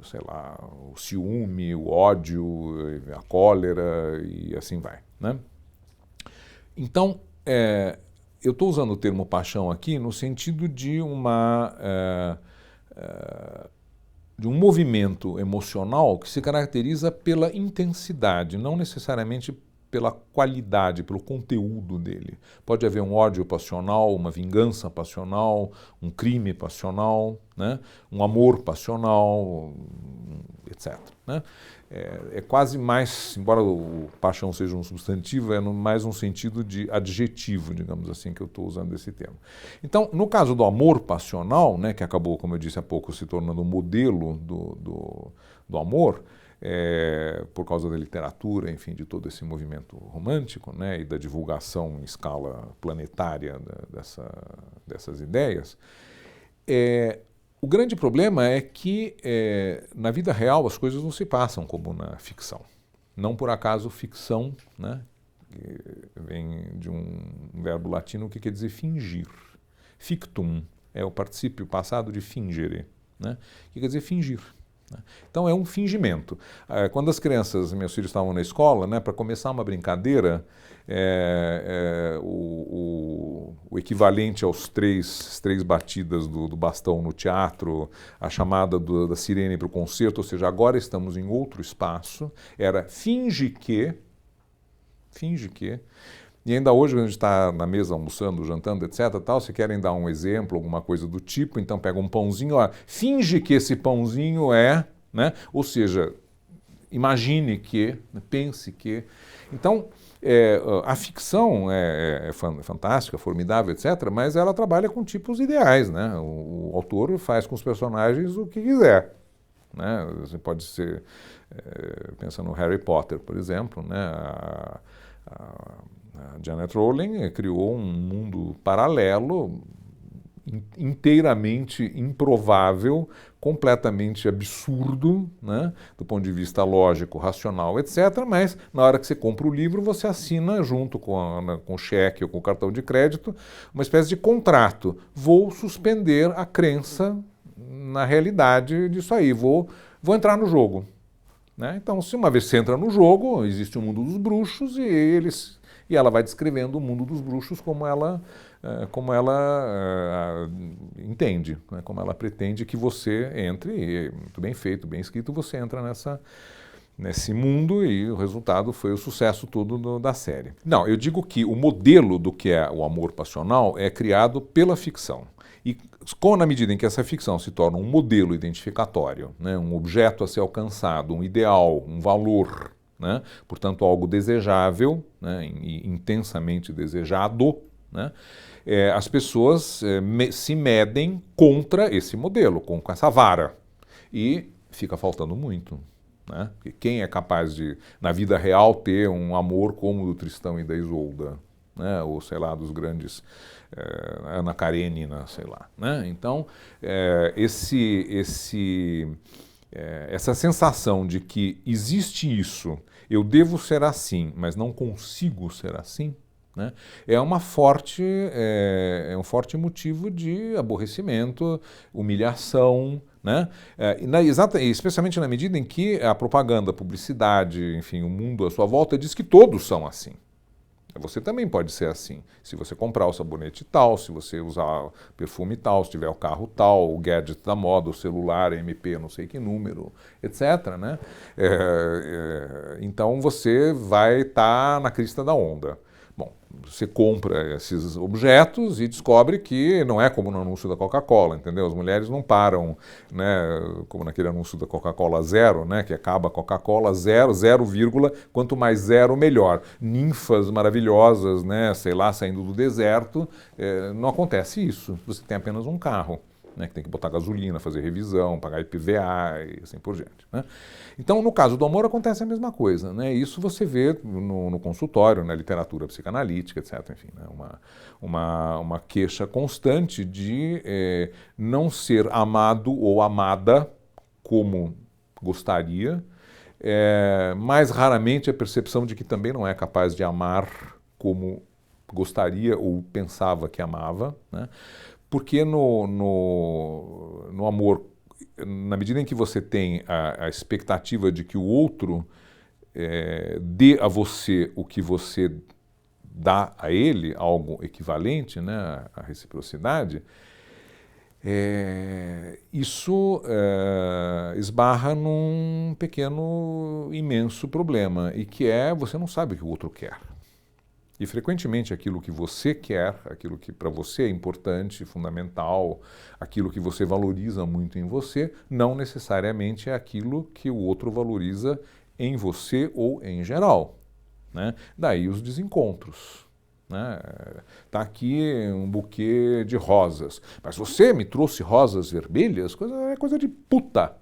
sei lá, o ciúme, o ódio, a cólera e assim vai, né? Então, eu estou usando o termo paixão aqui no sentido de de um movimento emocional que se caracteriza pela intensidade, não necessariamente pela qualidade, pelo conteúdo dele. Pode haver um ódio passional, uma vingança passional, um crime passional, né? Um amor passional, etc., né? É quase mais, embora o paixão seja um substantivo, é mais um sentido de adjetivo, digamos assim, que eu estou usando esse termo. Então, no caso do amor passional, né, que acabou, como eu disse há pouco, se tornando um modelo do amor, por causa da literatura, enfim, de todo esse movimento romântico, né, e da divulgação em escala planetária dessas ideias, o grande problema é que na vida real as coisas não se passam como na ficção. Não por acaso ficção, né, que vem de um verbo latino que quer dizer fingir. Fictum é o particípio passado de fingere, né, que quer dizer fingir. Então é um fingimento. Quando as crianças, meus filhos estavam na escola, né, para começar uma brincadeira, o equivalente aos três batidas do bastão no teatro, a chamada da sirene para o concerto, ou seja, agora estamos em outro espaço, era finge que, e ainda hoje, quando a gente está na mesa almoçando, jantando, etc., tal, se querem dar um exemplo, alguma coisa do tipo, então pega um pãozinho, ó, finge que esse pãozinho né? Ou seja, imagine que, pense que. Então, a ficção é fantástica, formidável, etc., mas ela trabalha com tipos ideais, né? O autor faz com os personagens o que quiser, né? Você pode ser, pensa no Harry Potter, por exemplo, né? A Janet Rowling criou um mundo paralelo, inteiramente improvável, completamente absurdo, né, do ponto de vista lógico, racional, etc., mas na hora que você compra o livro, você assina junto com o cheque ou com o cartão de crédito uma espécie de contrato. Vou suspender a crença na realidade disso aí, vou entrar no jogo, né? Então, se uma vez você entra no jogo, existe o mundo dos bruxos e ela vai descrevendo o mundo dos bruxos como ela entende, né? Como ela pretende que você entre, e muito bem feito, bem escrito, você entra nesse mundo e o resultado foi o sucesso todo da série. Não, eu digo que o modelo do que é o amor passional é criado pela ficção. E na medida em que essa ficção se torna um modelo identificatório, né, um objeto a ser alcançado, um ideal, um valor, né, portanto algo desejável, né, intensamente desejado, né, as pessoas se medem contra esse modelo, com essa vara. E fica faltando muito, né? Quem é capaz de, na vida real, ter um amor como o do Tristão e da Isolda, né? Ou, sei lá, dos grandes Ana Karenina, sei lá, né? Então, essa sensação de que existe isso, eu devo ser assim, mas não consigo ser assim, né? É um forte motivo de aborrecimento, humilhação, Né? Especialmente na medida em que a propaganda, a publicidade, enfim, o mundo à sua volta diz que todos são assim. Você também pode ser assim. Se você comprar o sabonete tal, se você usar perfume tal, se tiver o carro tal, o gadget da moda, o celular, MP, não sei que número, etc. Né? Então você vai estar na crista da onda. Bom, você compra esses objetos e descobre que não é como no anúncio da Coca-Cola, entendeu? As mulheres não param, né, como naquele anúncio da Coca-Cola Zero, né, que acaba a Coca-Cola zero, zero vírgula, quanto mais zero, melhor. Ninfas maravilhosas, né, sei lá, saindo do deserto, não acontece isso. Você tem apenas um carro, né, que tem que botar gasolina, fazer revisão, pagar IPVA e assim por diante. Né? Então, no caso do amor, acontece a mesma coisa. Né? Isso você vê no consultório, na literatura psicanalítica, etc. Enfim, né? uma queixa constante de não ser amado ou amada como gostaria, mais raramente a percepção de que também não é capaz de amar como gostaria ou pensava que amava, né? Porque no amor, na medida em que você tem a expectativa de que o outro dê a você o que você dá a ele, algo equivalente, né, à reciprocidade, isso esbarra num pequeno, imenso problema, e que você não sabe o que o outro quer. E frequentemente aquilo que você quer, aquilo que para você é importante, fundamental, aquilo que você valoriza muito em você, não necessariamente é aquilo que o outro valoriza em você ou em geral. Né? Daí os desencontros. Né? Tá aqui um buquê de rosas, mas você me trouxe rosas vermelhas? É coisa de puta.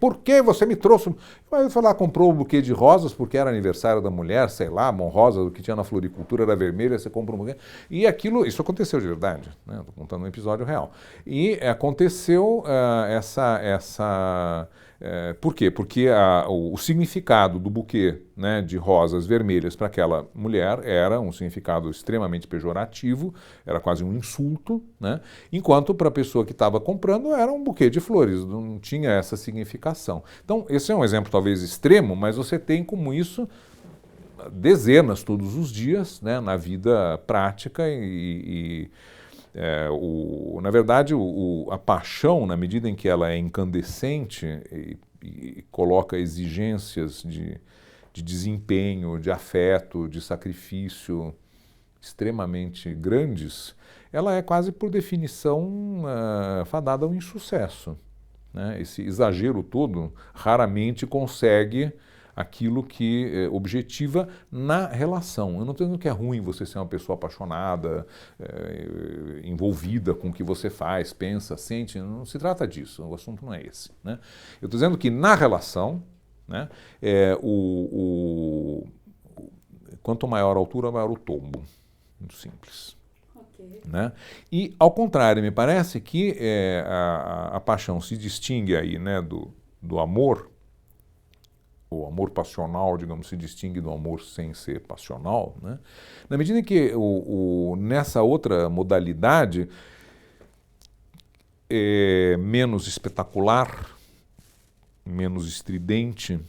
Por que você me trouxe? Eu fui lá, comprou um buquê de rosas porque era aniversário da mulher, sei lá, rosa, o que tinha na floricultura era vermelha, você compra um buquê. E aquilo, isso aconteceu de verdade, né? Estou contando um episódio real. E aconteceu por quê? Porque o significado do buquê, né, de rosas vermelhas para aquela mulher era um significado extremamente pejorativo, era quase um insulto, né? Enquanto para a pessoa que estava comprando era um buquê de flores, não tinha essa significação. Então, esse é um exemplo talvez extremo, mas você tem como isso dezenas todos os dias, né, na vida prática na verdade, a paixão, na medida em que ela é incandescente e coloca exigências de desempenho, de afeto, de sacrifício extremamente grandes, ela é quase por definição fadada ao insucesso. Né? Esse exagero todo raramente consegue aquilo que objetiva na relação. Eu não estou dizendo que é ruim você ser uma pessoa apaixonada, envolvida com o que você faz, pensa, sente, não se trata disso, o assunto não é esse. Né? Eu estou dizendo que na relação, né, quanto maior a altura, maior o tombo. Muito simples. Okay. Né? E, ao contrário, me parece que a paixão se distingue aí, né, do amor. O amor passional, digamos, se distingue do amor sem ser passional, né? Na medida em que nessa outra modalidade é menos espetacular, menos estridente,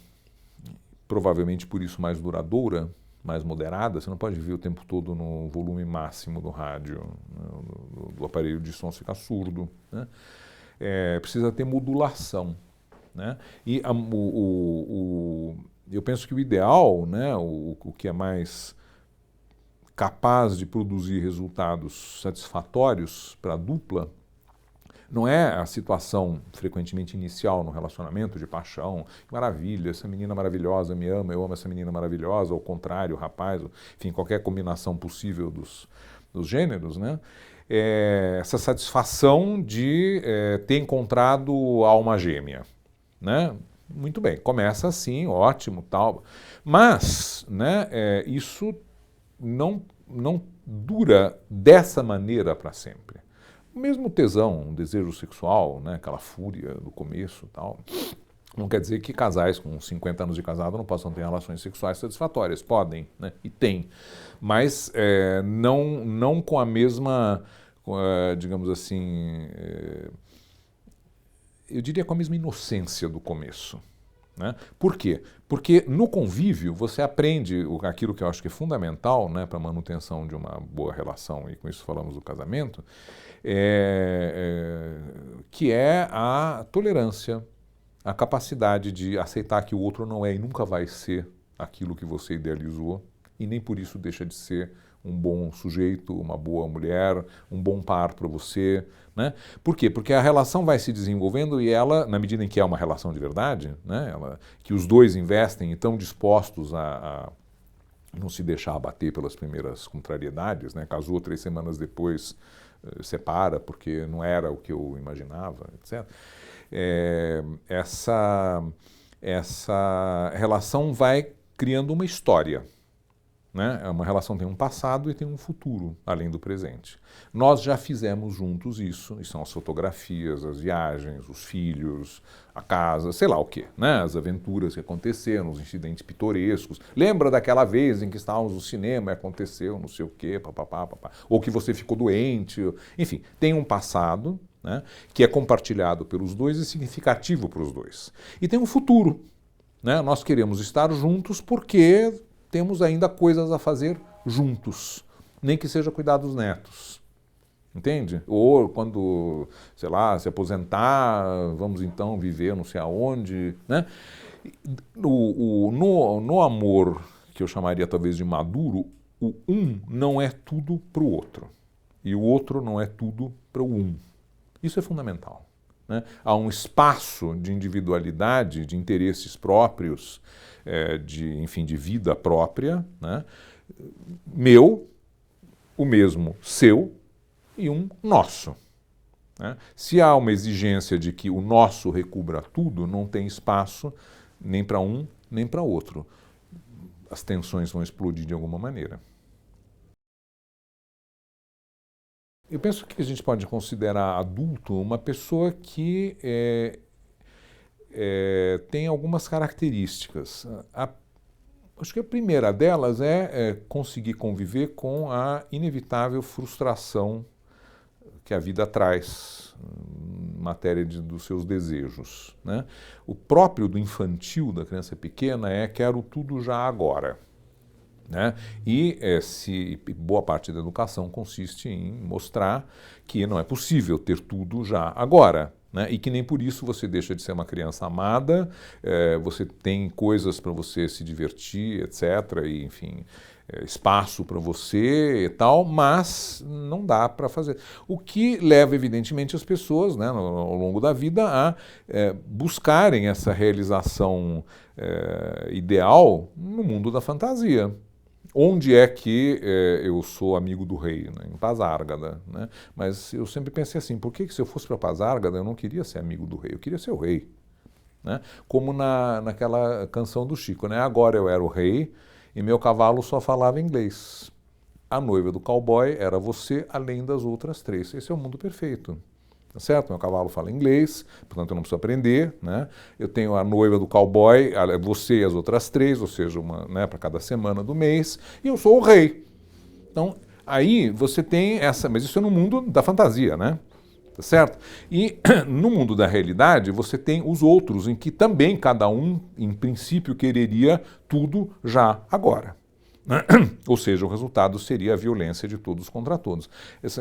provavelmente por isso mais duradoura, mais moderada, você não pode viver o tempo todo no volume máximo do rádio, né, do aparelho de som, fica surdo. Né? Precisa ter modulação. Né? E eu penso que o ideal, né, o que é mais capaz de produzir resultados satisfatórios para a dupla, não é a situação frequentemente inicial no relacionamento de paixão, maravilha, essa menina maravilhosa me ama, eu amo essa menina maravilhosa, ao contrário, o rapaz, enfim, qualquer combinação possível dos gêneros, né? Essa satisfação de ter encontrado a alma gêmea. Né? Muito bem, começa assim, ótimo, tal. Mas, né, isso não dura dessa maneira para sempre. O mesmo tesão, um desejo sexual, né, aquela fúria do começo, tal. Não quer dizer que casais com 50 anos de casado não possam ter relações sexuais satisfatórias. Podem, né? E tem. Mas não com a mesma, digamos assim, eu diria, com a mesma inocência do começo. Né? Por quê? Porque no convívio você aprende aquilo que eu acho que é fundamental, né, para a manutenção de uma boa relação, e com isso falamos do casamento, que é a tolerância, a capacidade de aceitar que o outro não é e nunca vai ser aquilo que você idealizou, e nem por isso deixa de ser um bom sujeito, uma boa mulher, um bom par para você. Né? Por quê? Porque a relação vai se desenvolvendo e ela, na medida em que é uma relação de verdade, né, que os dois investem e estão dispostos a não se deixar abater pelas primeiras contrariedades, né? Casou 3 semanas depois, separa porque não era o que eu imaginava, etc. Essa relação vai criando uma história. Né? Uma relação tem um passado e tem um futuro, além do presente. Nós já fizemos juntos isso, e são as fotografias, as viagens, os filhos, a casa, sei lá o quê, né? As aventuras que aconteceram, os incidentes pitorescos. Lembra daquela vez em que estávamos no cinema e aconteceu não sei o quê, papapá, papá, ou que você ficou doente, enfim, tem um passado, né, que é compartilhado pelos dois e significativo para os dois. E tem um futuro, né? Nós queremos estar juntos porque temos ainda coisas a fazer juntos, nem que seja cuidar dos netos, entende? Ou quando, sei lá, se aposentar, vamos então viver não sei aonde, né? No amor, que eu chamaria talvez de maduro, o um não é tudo para o outro, e o outro não é tudo para o um. Isso é fundamental. Né? Há um espaço de individualidade, de interesses próprios, enfim, de vida própria, né? Meu, o mesmo seu e um nosso. Né? Se há uma exigência de que o nosso recubra tudo, não tem espaço nem para um nem para outro. As tensões vão explodir de alguma maneira. Eu penso que a gente pode considerar adulto uma pessoa que tem algumas características. Acho que a primeira delas é conseguir conviver com a inevitável frustração que a vida traz em matéria dos seus desejos. Né? O próprio do infantil, da criança pequena, é quero tudo já agora. Né? E boa parte da educação consiste em mostrar que não é possível ter tudo já agora. Né? E que nem por isso você deixa de ser uma criança amada, você tem coisas para você se divertir, etc. E, enfim, espaço para você e tal, mas não dá para fazer. O que leva, evidentemente, as pessoas, né, ao longo da vida a buscarem essa realização ideal no mundo da fantasia. Onde é que eu sou amigo do rei? Né? Em Pasárgada. Né? Mas eu sempre pensei assim, por que se eu fosse para Pasárgada eu não queria ser amigo do rei? Eu queria ser o rei. Né? Como naquela canção do Chico, né? Agora eu era o rei e meu cavalo só falava inglês. A noiva do cowboy era você, além das outras 3. Esse é o mundo perfeito. Tá certo? Meu cavalo fala inglês, portanto eu não preciso aprender, né? Eu tenho a noiva do cowboy, você e as outras 3, ou seja, uma, né, para cada semana do mês, e eu sou o rei. Então, aí você tem mas isso é no mundo da fantasia, né? Tá certo? E no mundo da realidade você tem os outros, em que também cada um, em princípio, quereria tudo já agora. Ou seja, o resultado seria a violência de todos contra todos.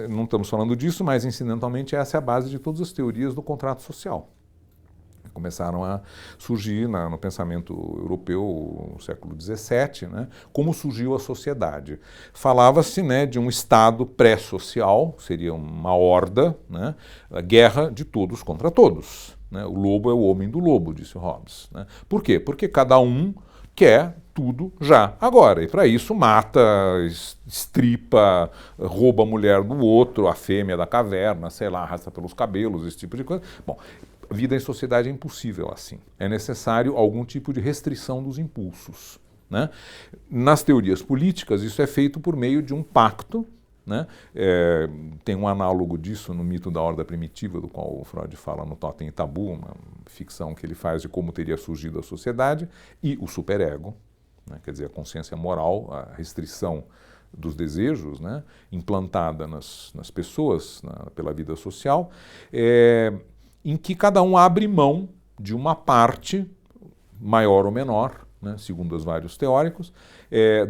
Não estamos falando disso, mas incidentalmente essa é a base de todas as teorias do contrato social. Começaram a surgir no pensamento europeu no século XVII, né, como surgiu a sociedade. Falava-se, né, de um estado pré-social, seria uma horda, né, a guerra de todos contra todos. Né, o lobo é o homem do lobo, disse Hobbes. Né. Por quê? Porque cada um quer tudo já agora. E para isso mata, estripa, rouba a mulher do outro, a fêmea da caverna, sei lá, arrasta pelos cabelos, esse tipo de coisa. Bom, vida em sociedade é impossível assim. É necessário algum tipo de restrição dos impulsos. Né? Nas teorias políticas, isso é feito por meio de um pacto. Né? Tem um análogo disso no mito da horda primitiva, do qual o Freud fala no Totem e Tabu, uma ficção que ele faz de como teria surgido a sociedade, e o superego, né? Quer dizer, a consciência moral, a restrição dos desejos, né? Implantada nas pessoas, pela vida social. em que cada um abre mão de uma parte, maior ou menor, né, segundo os vários teóricos,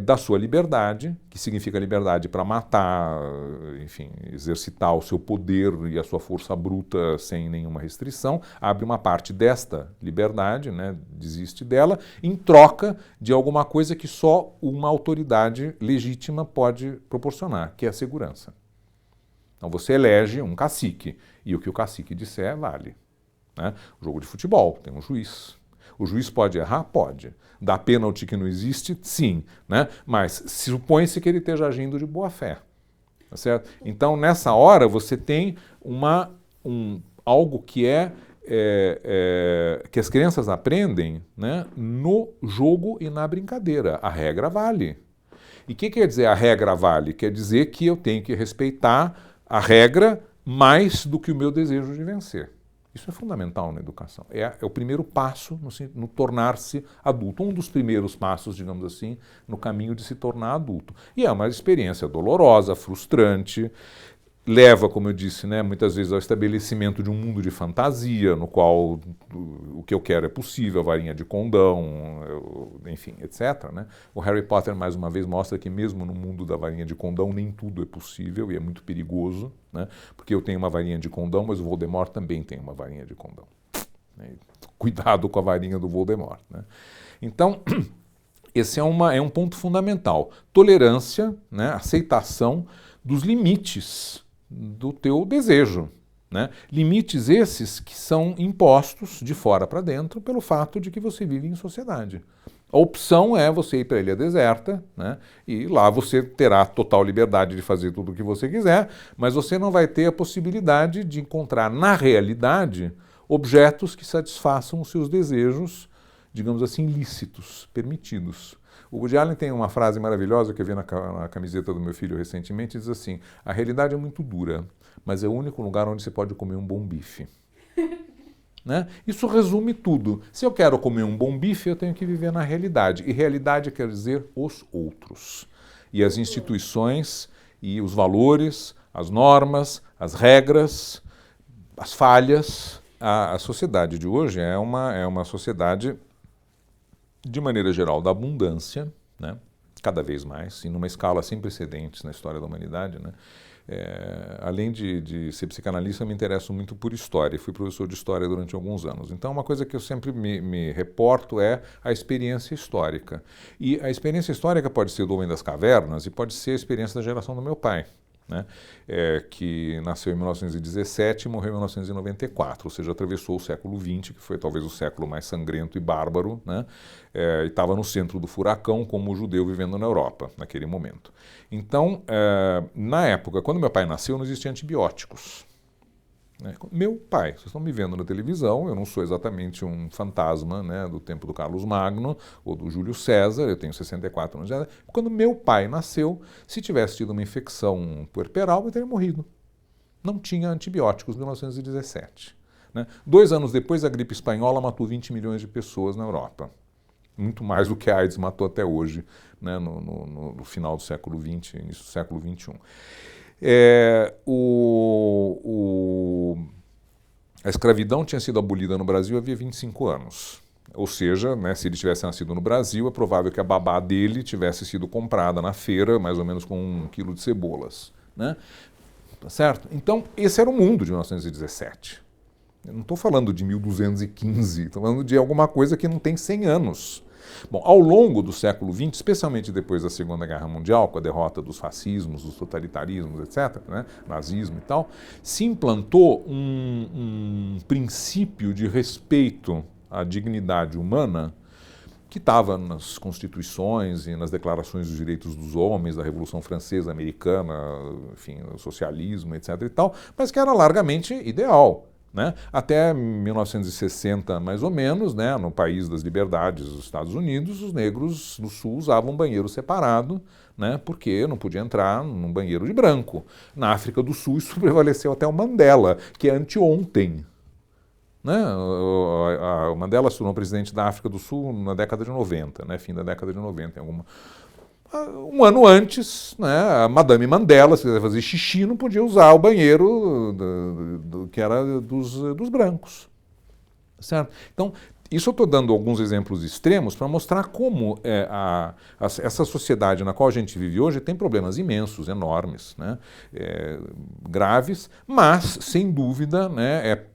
da sua liberdade, que significa liberdade para matar, enfim, exercitar o seu poder e a sua força bruta sem nenhuma restrição, abre uma parte desta liberdade, né, desiste dela, em troca de alguma coisa que só uma autoridade legítima pode proporcionar, que é a segurança. Então você elege um cacique, e o que o cacique disser vale. Né? O jogo de futebol tem um juiz. O juiz pode errar? Pode. Dá pênalti que não existe? Sim. Né? Mas supõe-se que ele esteja agindo de boa fé. Tá certo? Então, nessa hora, você tem algo que que as crianças aprendem, né, no jogo e na brincadeira. A regra vale. E o que quer dizer a regra vale? Quer dizer que eu tenho que respeitar a regra mais do que o meu desejo de vencer. Isso é fundamental na educação. É o primeiro passo no tornar-se adulto. Um dos primeiros passos, digamos assim, no caminho de se tornar adulto. E é uma experiência dolorosa, frustrante, leva, como eu disse, né, muitas vezes ao estabelecimento de um mundo de fantasia, no qual o que eu quero é possível, a varinha de condão, enfim, etc. Né? O Harry Potter, mais uma vez, mostra que mesmo no mundo da varinha de condão, nem tudo é possível e é muito perigoso, né? Porque eu tenho uma varinha de condão, mas o Voldemort também tem uma varinha de condão. Né? Cuidado com a varinha do Voldemort. Né? Então, esse é um ponto fundamental. Tolerância, né, aceitação dos limites do teu desejo. Né? Limites esses que são impostos de fora para dentro pelo fato de que você vive em sociedade. A opção é você ir para a ilha deserta, né? E lá você terá total liberdade de fazer tudo o que você quiser, mas você não vai ter a possibilidade de encontrar na realidade objetos que satisfaçam os seus desejos, digamos assim, lícitos, permitidos. O Woody Allen tem uma frase maravilhosa que eu vi na camiseta do meu filho recentemente, diz assim: a realidade é muito dura, mas é o único lugar onde você pode comer um bom bife. Né? Isso resume tudo. Se eu quero comer um bom bife, eu tenho que viver na realidade. E realidade quer dizer os outros. E as instituições, e os valores, as normas, as regras, as falhas. A sociedade de hoje é uma sociedade, de maneira geral, da abundância, né? Cada vez mais, e numa escala sem precedentes na história da humanidade. Né? Além de ser psicanalista, eu me interesso muito por história. Fui professor de história durante alguns anos. Então, uma coisa que eu sempre me reporto é a experiência histórica. E a experiência histórica pode ser do Homem das Cavernas e pode ser a experiência da geração do meu pai. Né? Que nasceu em 1917 e morreu em 1994, ou seja, atravessou o século XX, que foi talvez o século mais sangrento e bárbaro, né? E estava no centro do furacão como judeu vivendo na Europa, naquele momento. Então, na época, quando meu pai nasceu, não existiam antibióticos. Né? Meu pai, vocês estão me vendo na televisão, eu não sou exatamente um fantasma, né, do tempo do Carlos Magno ou do Júlio César, eu tenho 64 anos de idade. Quando meu pai nasceu, se tivesse tido uma infecção puerperal, eu teria morrido. Não tinha antibióticos em 1917. Né? 2 anos depois, a gripe espanhola matou 20 milhões de pessoas na Europa. Muito mais do que a AIDS matou até hoje, né, no final do século XX, início do século XXI. A escravidão tinha sido abolida no Brasil havia 25 anos. Ou seja, né, se ele tivesse nascido no Brasil, é provável que a babá dele tivesse sido comprada na feira, mais ou menos com 1 quilo de cebolas. Né? Tá certo? Então, esse era o mundo de 1917. Eu não estou falando de 1215, estou falando de alguma coisa que não tem 100 anos. Bom, ao longo do século XX, especialmente depois da Segunda Guerra Mundial, com a derrota dos fascismos, dos totalitarismos, etc., né, nazismo e tal, se implantou um princípio de respeito à dignidade humana que estava nas constituições e nas declarações dos direitos dos homens, da Revolução Francesa, Americana, enfim, o socialismo, etc. e tal, mas que era largamente ideal. Né? Até 1960, mais ou menos, né, no país das liberdades dos Estados Unidos, os negros do Sul usavam um banheiro separado, né, porque não podia entrar num banheiro de branco. Na África do Sul isso prevaleceu até o Mandela, que é anteontem. Né? O Mandela se tornou presidente da África do Sul na década de 90, né, fim da década de 90, Um ano antes, né, a Madame Mandela, se quiser fazer xixi, não podia usar o banheiro que era dos brancos. Certo? Então, isso eu estou dando alguns exemplos extremos para mostrar como essa sociedade na qual a gente vive hoje tem problemas imensos, enormes, né, graves, mas, sem dúvida, né,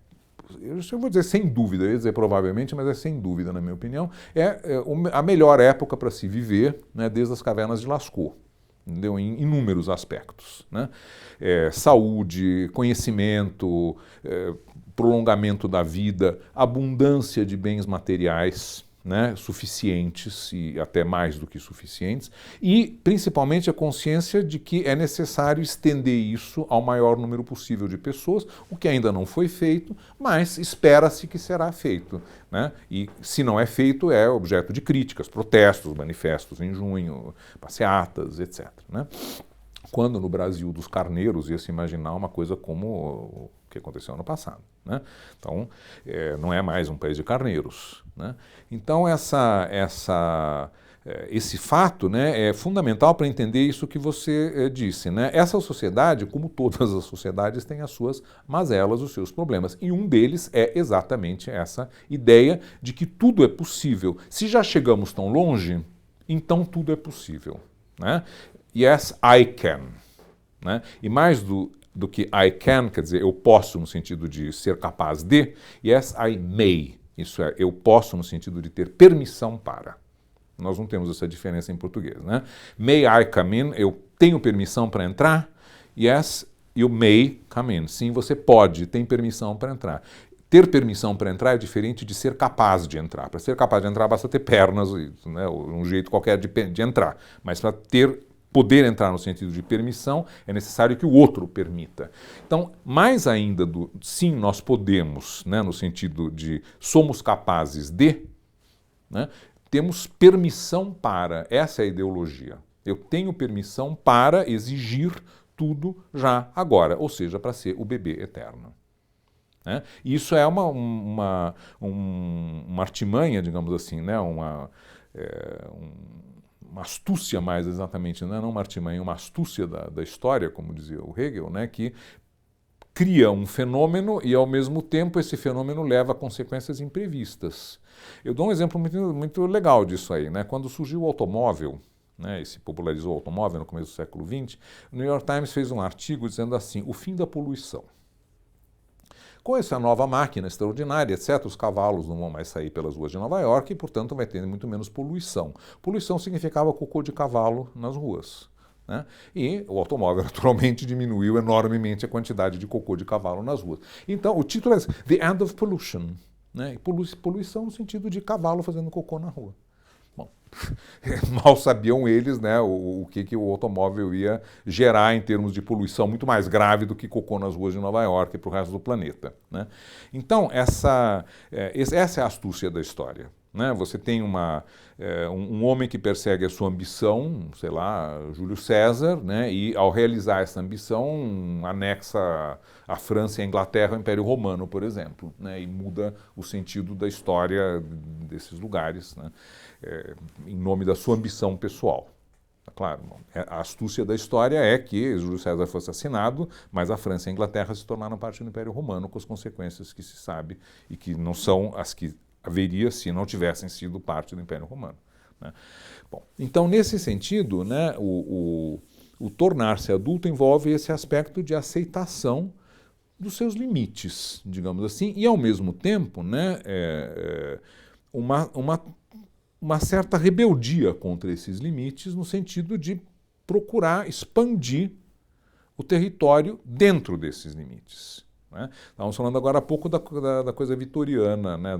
eu vou dizer sem dúvida, eu ia dizer provavelmente, mas é sem dúvida, na minha opinião, a melhor época para se viver, né, desde as cavernas de Lascaux. Entendeu? Em inúmeros aspectos, né? Saúde, conhecimento, prolongamento da vida, abundância de bens materiais, né, suficientes e até mais do que suficientes, e principalmente a consciência de que é necessário estender isso ao maior número possível de pessoas, o que ainda não foi feito, mas espera-se que será feito, né? E se não é feito, é objeto de críticas, protestos, manifestos em junho, passeatas, etc., né? Quando no Brasil dos carneiros ia se imaginar uma coisa como o que aconteceu ano passado, né? Então, não é mais um país de carneiros, né? Então, esse fato, né, é fundamental para entender isso que você disse, né? Essa sociedade, como todas as sociedades, tem as suas mazelas, os seus problemas. E um deles é exatamente essa ideia de que tudo é possível. Se já chegamos tão longe, então tudo é possível, né? Yes, I can. Né? E mais do que I can, quer dizer, eu posso no sentido de ser capaz de, yes, I may. Isso é, eu posso no sentido de ter permissão para. Nós não temos essa diferença em português, né? May I come in? Eu tenho permissão para entrar? Yes, you may come in. Sim, você pode, tem permissão para entrar. Ter permissão para entrar é diferente de ser capaz de entrar. Para ser capaz de entrar basta ter pernas, né, um jeito qualquer de entrar. Mas para poder entrar no sentido de permissão, é necessário que o outro permita. Então, mais ainda do sim, nós podemos, né, no sentido de somos capazes de, né, temos permissão para. Essa é a ideologia. Eu tenho permissão para exigir tudo já agora, ou seja, para ser o bebê eterno. Né? Isso é uma artimanha, digamos assim, né, uma astúcia mais exatamente, né? Não uma artimanha, uma astúcia da história, como dizia o Hegel, né? Que cria um fenômeno e, ao mesmo tempo, esse fenômeno leva a consequências imprevistas. Eu dou um exemplo muito legal disso aí, né? Quando surgiu o automóvel, né, e se popularizou o automóvel no começo do século XX, o New York Times fez um artigo dizendo assim, o fim da poluição. Com essa nova máquina extraordinária, etc., os cavalos não vão mais sair pelas ruas de Nova York e, portanto, vai ter muito menos poluição. Poluição significava cocô de cavalo nas ruas, né? E o automóvel, naturalmente, diminuiu enormemente a quantidade de cocô de cavalo nas ruas. Então, o título é The End of Pollution, né? Poluição no sentido de cavalo fazendo cocô na rua. Bom, mal sabiam eles, né, o que o automóvel ia gerar em termos de poluição muito mais grave do que cocô nas ruas de Nova York e para o resto do planeta, né? Então, essa é a astúcia da história, né? Você tem um homem que persegue a sua ambição, sei lá, Júlio César, né, e ao realizar essa ambição anexa a França e a Inglaterra ao Império Romano, por exemplo, né, e muda o sentido da história desses lugares, né, em nome da sua ambição pessoal. Claro, a astúcia da história é que Júlio César foi assassinado, mas a França e a Inglaterra se tornaram parte do Império Romano com as consequências que se sabe e que não são as que haveria se não tivessem sido parte do Império Romano, né? Bom, então, nesse sentido, né, o tornar-se adulto envolve esse aspecto de aceitação dos seus limites, digamos assim, e ao mesmo tempo, né, uma certa rebeldia contra esses limites no sentido de procurar expandir o território dentro desses limites, né? Estávamos falando agora há pouco da coisa vitoriana, né,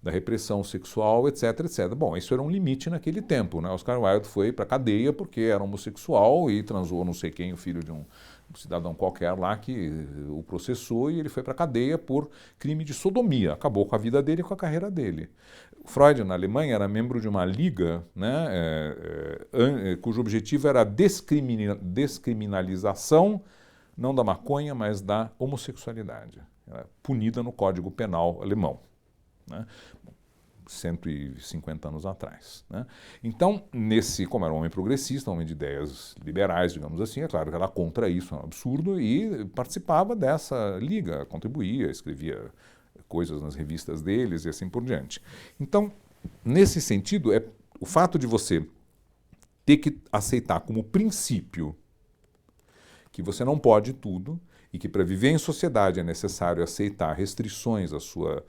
da repressão sexual, etc, etc. Bom, isso era um limite naquele tempo, né? Oscar Wilde foi para a cadeia porque era homossexual e transou não sei quem, o filho de um cidadão qualquer lá que o processou e ele foi para a cadeia por crime de sodomia. Acabou com a vida dele e com a carreira dele. Freud, na Alemanha, era membro de uma liga, né, cujo objetivo era a descriminalização, não da maconha, mas da homossexualidade. Era punida no Código Penal alemão, né? 150 anos atrás, né? Então, como era um homem progressista, um homem de ideias liberais, digamos assim, é claro que era contra isso, é um absurdo, e participava dessa liga, contribuía, escrevia coisas nas revistas deles e assim por diante. Então, nesse sentido, o fato de você ter que aceitar como princípio que você não pode tudo e que para viver em sociedade é necessário aceitar restrições à sua,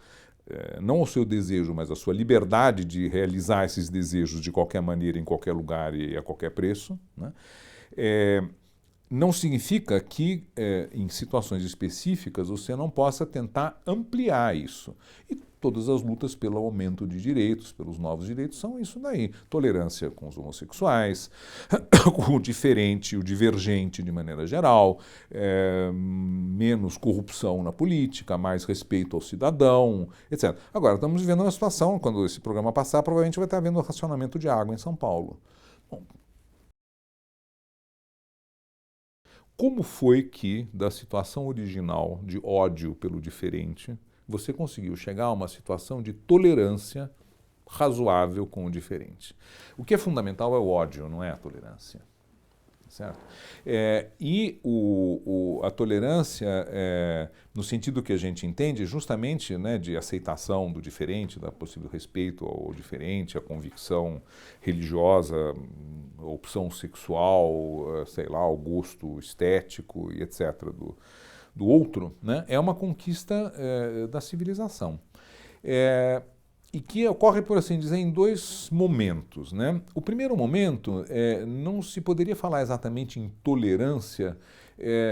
não ao seu desejo, mas à sua liberdade de realizar esses desejos de qualquer maneira, em qualquer lugar e a qualquer preço, né? Não significa que em situações específicas você não possa tentar ampliar isso. E todas as lutas pelo aumento de direitos, pelos novos direitos, são isso daí. Tolerância com os homossexuais, com o diferente, o divergente de maneira geral, menos corrupção na política, mais respeito ao cidadão, etc. Agora, estamos vivendo uma situação, quando esse programa passar, provavelmente vai estar havendo racionamento de água em São Paulo. Bom, como foi que, da situação original de ódio pelo diferente, você conseguiu chegar a uma situação de tolerância razoável com o diferente? O que é fundamental é o ódio, não é a tolerância. Certo? A tolerância, no sentido que a gente entende, justamente, né, de aceitação do diferente, da possível respeito ao diferente, a convicção religiosa, a opção sexual, sei lá, o gosto estético e etc. do outro, né, é uma conquista da civilização. E que ocorre, por assim dizer, em dois momentos, né? O primeiro momento, não se poderia falar exatamente em tolerância,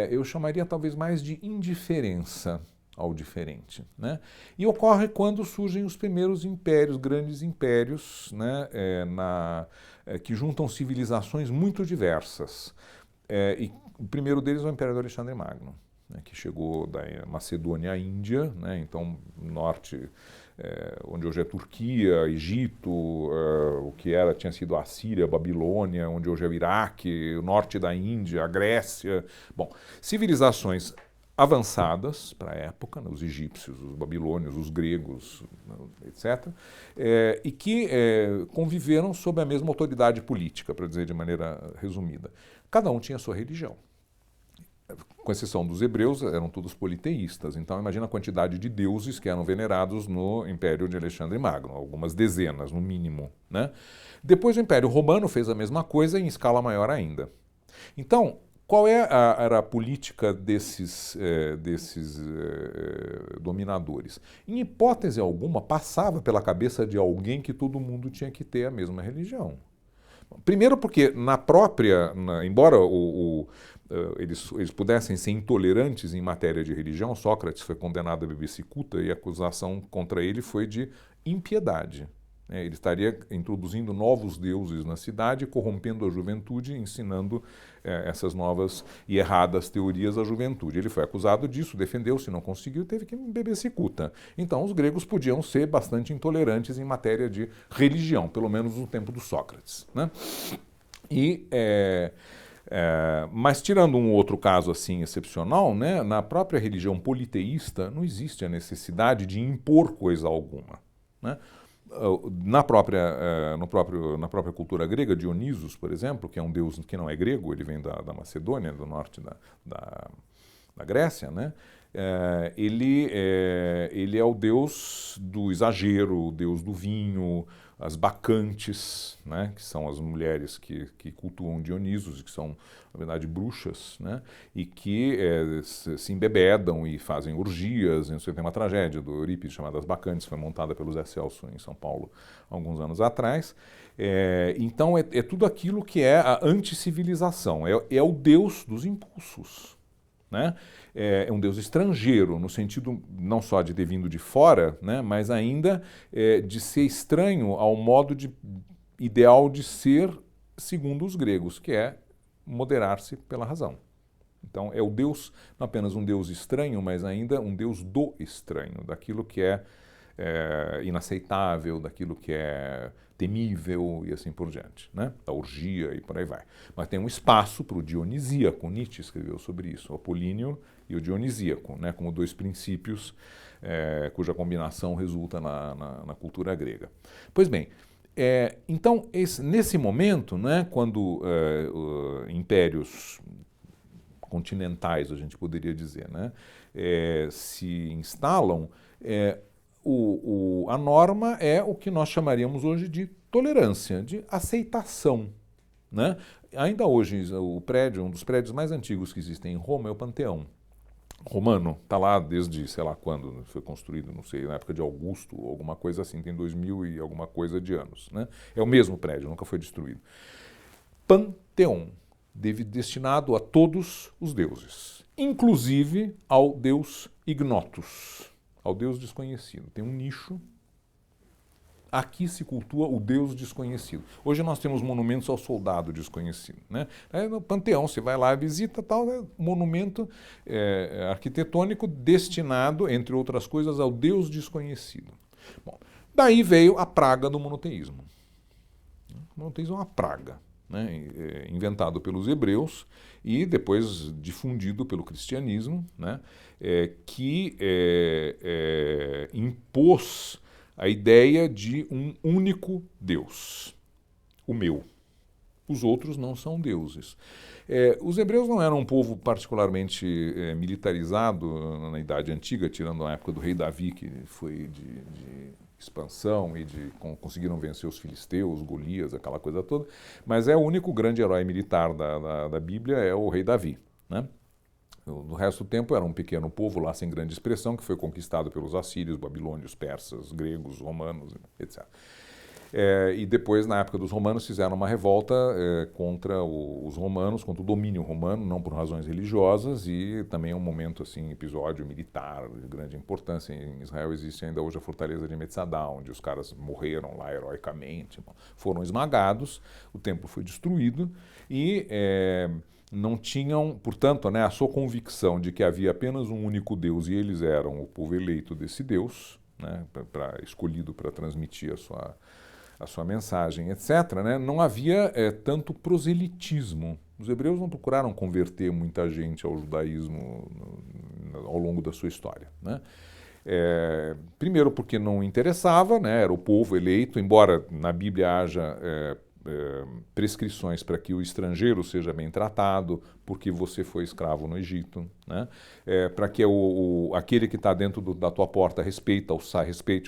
eu chamaria talvez mais de indiferença ao diferente, né? E ocorre quando surgem os primeiros impérios, grandes impérios, né? Que juntam civilizações muito diversas. E o primeiro deles é o Império do Alexandre Magno, né? Que chegou da Macedônia à Índia, né? Então, norte... onde hoje é Turquia, Egito, o que tinha sido a Síria, a Babilônia, onde hoje é o Iraque, o norte da Índia, a Grécia. Bom, civilizações avançadas para a época, né, os egípcios, os babilônios, os gregos, etc., e que conviveram sob a mesma autoridade política, para dizer de maneira resumida. Cada um tinha a sua religião. Com exceção dos hebreus, eram todos politeístas. Então, imagina a quantidade de deuses que eram venerados no Império de Alexandre Magno, algumas dezenas, no mínimo, né? Depois, o Império Romano fez a mesma coisa em escala maior ainda. Então, qual era a política desses dominadores? Em hipótese alguma, passava pela cabeça de alguém que todo mundo tinha que ter a mesma religião. Primeiro porque embora eles pudessem ser intolerantes em matéria de religião, Sócrates foi condenado a beber cicuta e a acusação contra ele foi de impiedade. Ele estaria introduzindo novos deuses na cidade, corrompendo a juventude, ensinando essas novas e erradas teorias à juventude. Ele foi acusado disso, defendeu-se, não conseguiu, teve que beber cicuta. Então os gregos podiam ser bastante intolerantes em matéria de religião, pelo menos no tempo do Sócrates, né? Mas tirando um outro caso assim excepcional, né, na própria religião politeísta não existe a necessidade de impor coisa alguma, né? Na própria cultura grega, Dionisos, por exemplo, que é um deus que não é grego, ele vem da Macedônia, do norte da Grécia, né? Ele é o deus do exagero, o deus do vinho, as bacantes, né? Que são as mulheres que cultuam Dionisos, que são, na verdade, bruxas, né? E que se embebedam e fazem orgias. Isso tem uma tragédia do Eurípides chamada As Bacantes, foi montada pelo Zé Celso em São Paulo alguns anos atrás. Então é tudo aquilo que é a anticivilização, é o deus dos impulsos, né? É um deus estrangeiro, no sentido não só de ter vindo de fora, né, mas ainda de ser estranho ao modo ideal de ser segundo os gregos, que é moderar-se pela razão. Então é o deus, não apenas um deus estranho, mas ainda um deus do estranho, daquilo que é inaceitável, daquilo que é temível e assim por diante, né? Da orgia e por aí vai. Mas tem um espaço para o dionisíaco, Nietzsche escreveu sobre isso, o Apolíneo e o dionisíaco, né, como dois princípios cuja combinação resulta na cultura grega. Pois bem, então, nesse momento, né, quando impérios continentais, a gente poderia dizer, né, se instalam, a norma é o que nós chamaríamos hoje de tolerância, de aceitação, né? Ainda hoje, um dos prédios mais antigos que existem em Roma é o Panteão Romano, está lá desde, sei lá quando, foi construído, não sei, na época de Augusto, alguma coisa assim, tem 2000 e alguma coisa de anos, né? É o mesmo prédio, nunca foi destruído. Panteão, destinado a todos os deuses, inclusive ao deus Ignotus, ao deus desconhecido. Tem um nicho. Aqui se cultua o Deus desconhecido. Hoje nós temos monumentos ao soldado desconhecido, né? No Panteão, você vai lá, visita, tal, né? Monumento arquitetônico destinado, entre outras coisas, ao Deus desconhecido. Bom, daí veio a praga do monoteísmo. O monoteísmo é uma praga, né? Inventado pelos hebreus e depois difundido pelo cristianismo, né? Que impôs a ideia de um único Deus, o meu. Os outros não são deuses. Os hebreus não eram um povo particularmente militarizado na Idade Antiga, tirando a época do rei Davi, que foi de expansão e conseguiram vencer os filisteus, Golias, aquela coisa toda, mas o único grande herói militar da Bíblia é o rei Davi, né? No resto do tempo era um pequeno povo lá sem grande expressão que foi conquistado pelos assírios, babilônios, persas, gregos, romanos, etc. E depois, na época dos romanos, fizeram uma revolta contra os romanos, contra o domínio romano, não por razões religiosas, e também é um momento, assim, episódio militar de grande importância. Em Israel existe ainda hoje a fortaleza de Metzadá, onde os caras morreram lá heroicamente, foram esmagados, o templo foi destruído e não tinham, portanto, né, a sua convicção de que havia apenas um único Deus e eles eram o povo eleito desse Deus, né, escolhido para transmitir a sua mensagem, etc., né, não havia tanto proselitismo. Os hebreus não procuraram converter muita gente ao judaísmo ao longo da sua história, né? Primeiro porque não interessava, né, era o povo eleito, embora na Bíblia haja prescrições para que o estrangeiro seja bem tratado, porque você foi escravo no Egito, né? Para que aquele que está dentro da tua porta respeite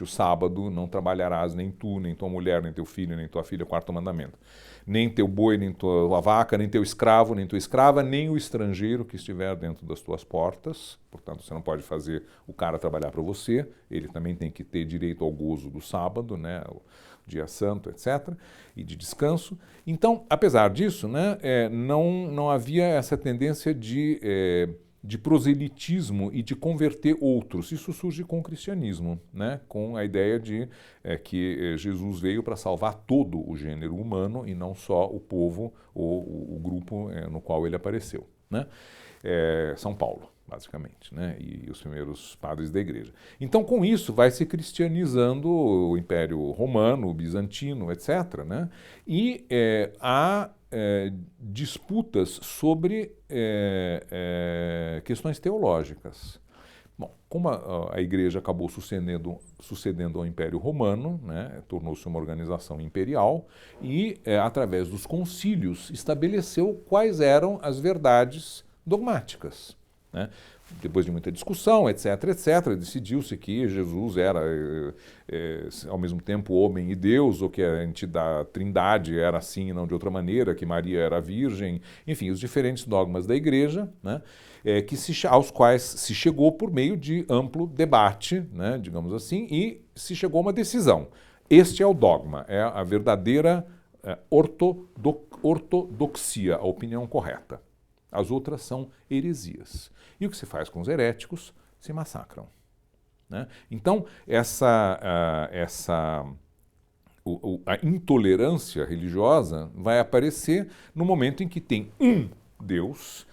o sábado, não trabalharás nem tu, nem tua mulher, nem teu filho, nem tua filha, quarto mandamento. Nem teu boi, nem tua vaca, nem teu escravo, nem tua escrava, nem o estrangeiro que estiver dentro das tuas portas. Portanto, você não pode fazer o cara trabalhar para você, ele também tem que ter direito ao gozo do sábado, né? Dia santo, etc., e de descanso. Então, apesar disso, né, não havia essa tendência de proselitismo e de converter outros. Isso surge com o cristianismo, né, com a ideia de que Jesus veio para salvar todo o gênero humano e não só o povo ou o grupo no qual ele apareceu, né? São Paulo, basicamente, né, e os primeiros padres da igreja. Então, com isso, vai se cristianizando o Império Romano, o Bizantino, etc., né, e há disputas sobre questões teológicas. Bom, como a igreja acabou sucedendo ao Império Romano, né, tornou-se uma organização imperial e, através dos concílios, estabeleceu quais eram as verdades dogmáticas, né? Depois de muita discussão, etc., etc., decidiu-se que Jesus era, ao mesmo tempo, homem e Deus, ou que a Trindade era assim e não de outra maneira, que Maria era virgem, enfim, os diferentes dogmas da igreja, né, aos quais se chegou por meio de amplo debate, né, digamos assim, e se chegou a uma decisão. Este é o dogma, é a verdadeira ortodoxia, a opinião correta. As outras são heresias. E o que se faz com os heréticos? Se massacram, né? Então, a intolerância religiosa vai aparecer no momento em que tem um Deus,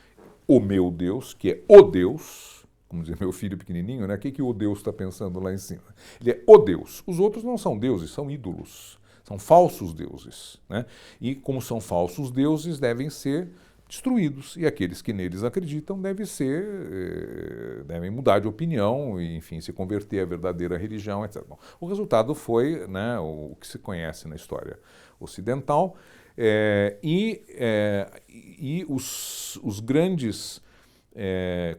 o meu Deus, que é o Deus, como dizia meu filho pequenininho, né? O que o Deus está pensando lá em cima? Ele é o Deus. Os outros não são deuses, são ídolos. São falsos deuses, né? E como são falsos deuses, devem ser destruídos, e aqueles que neles acreditam devem mudar de opinião e, enfim, se converter à verdadeira religião, etc. Bom, o resultado foi, né, o que se conhece na história ocidental, e os grandes,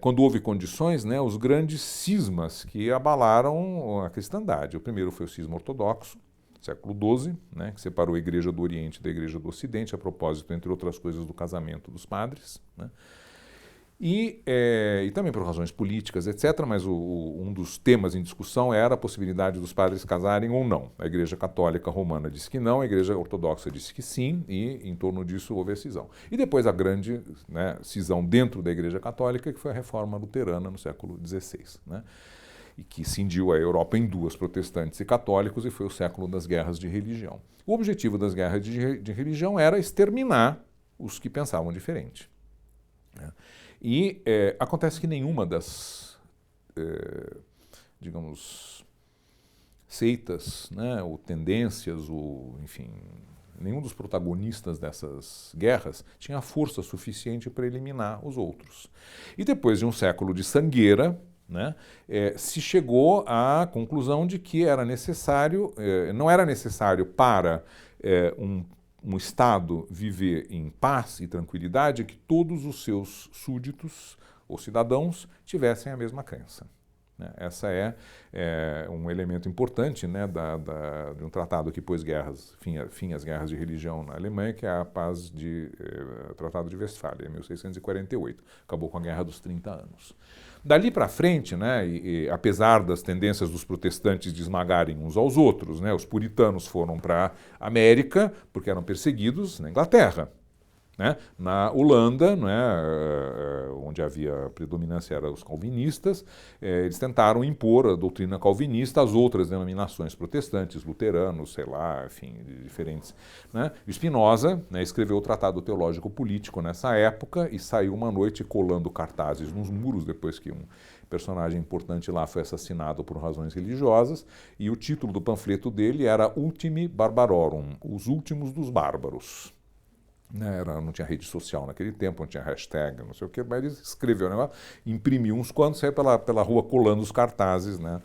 quando houve condições, né, os grandes cismas que abalaram a cristandade. O primeiro foi o cisma ortodoxo, século XII, né, que separou a Igreja do Oriente da Igreja do Ocidente, a propósito, entre outras coisas, do casamento dos padres, né, e também por razões políticas, etc., mas um dos temas em discussão era a possibilidade dos padres casarem ou não. A Igreja Católica Romana disse que não, a Igreja Ortodoxa disse que sim, e em torno disso houve a cisão. E depois a grande, né, cisão dentro da Igreja Católica, que foi a Reforma Luterana no século XVI, né, e que cindiu a Europa em duas, protestantes e católicos, e foi o século das guerras de religião. O objetivo das guerras de religião era exterminar os que pensavam diferente, né? E acontece que nenhuma das, digamos, seitas, né, ou tendências, ou, enfim, nenhum dos protagonistas dessas guerras tinha força suficiente para eliminar os outros. E depois de um século de sangueira, né, se chegou à conclusão de que era necessário, não era necessário para um Estado viver em paz e tranquilidade que todos os seus súditos ou cidadãos tivessem a mesma crença, né? Essa é um elemento importante, né, de um tratado que pôs fim às guerras de religião na Alemanha, que é a paz Tratado de Westfália, em 1648. Acabou com a Guerra dos 30 Anos. Dali para frente, né, apesar das tendências dos protestantes de esmagarem uns aos outros, né, os puritanos foram para a América porque eram perseguidos na Inglaterra, né? Na Holanda, né, onde havia predominância eram os calvinistas, eles tentaram impor a doutrina calvinista às outras denominações protestantes, luteranos, sei lá, enfim, diferentes, né? Spinoza, né, escreveu o Tratado Teológico Político nessa época e saiu uma noite colando cartazes nos muros depois que um personagem importante lá foi assassinado por razões religiosas, e o título do panfleto dele era Ultimi Barbarorum, Os Últimos dos Bárbaros. Não tinha rede social naquele tempo, não tinha hashtag, não sei o quê, mas ele escreveu o negócio, imprimiu uns quantos, saiu pela rua colando os cartazes, né,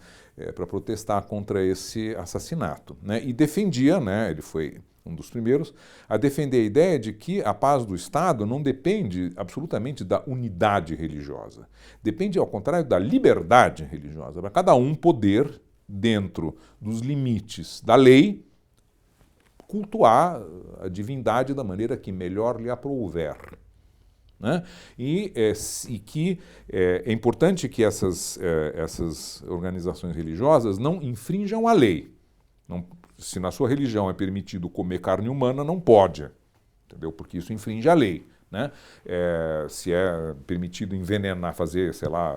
para protestar contra esse assassinato, né, e defendia, né, ele foi um dos primeiros, a defender a ideia de que a paz do Estado não depende absolutamente da unidade religiosa, depende, ao contrário, da liberdade religiosa, para cada um poder, dentro dos limites da lei, cultuar a divindade da maneira que melhor lhe aprouver, né? E que é importante que essas organizações religiosas não infrinjam a lei. Se na sua religião é permitido comer carne humana, não pode, entendeu? Porque isso infringe a lei, né? Se é permitido envenenar, fazer, sei lá,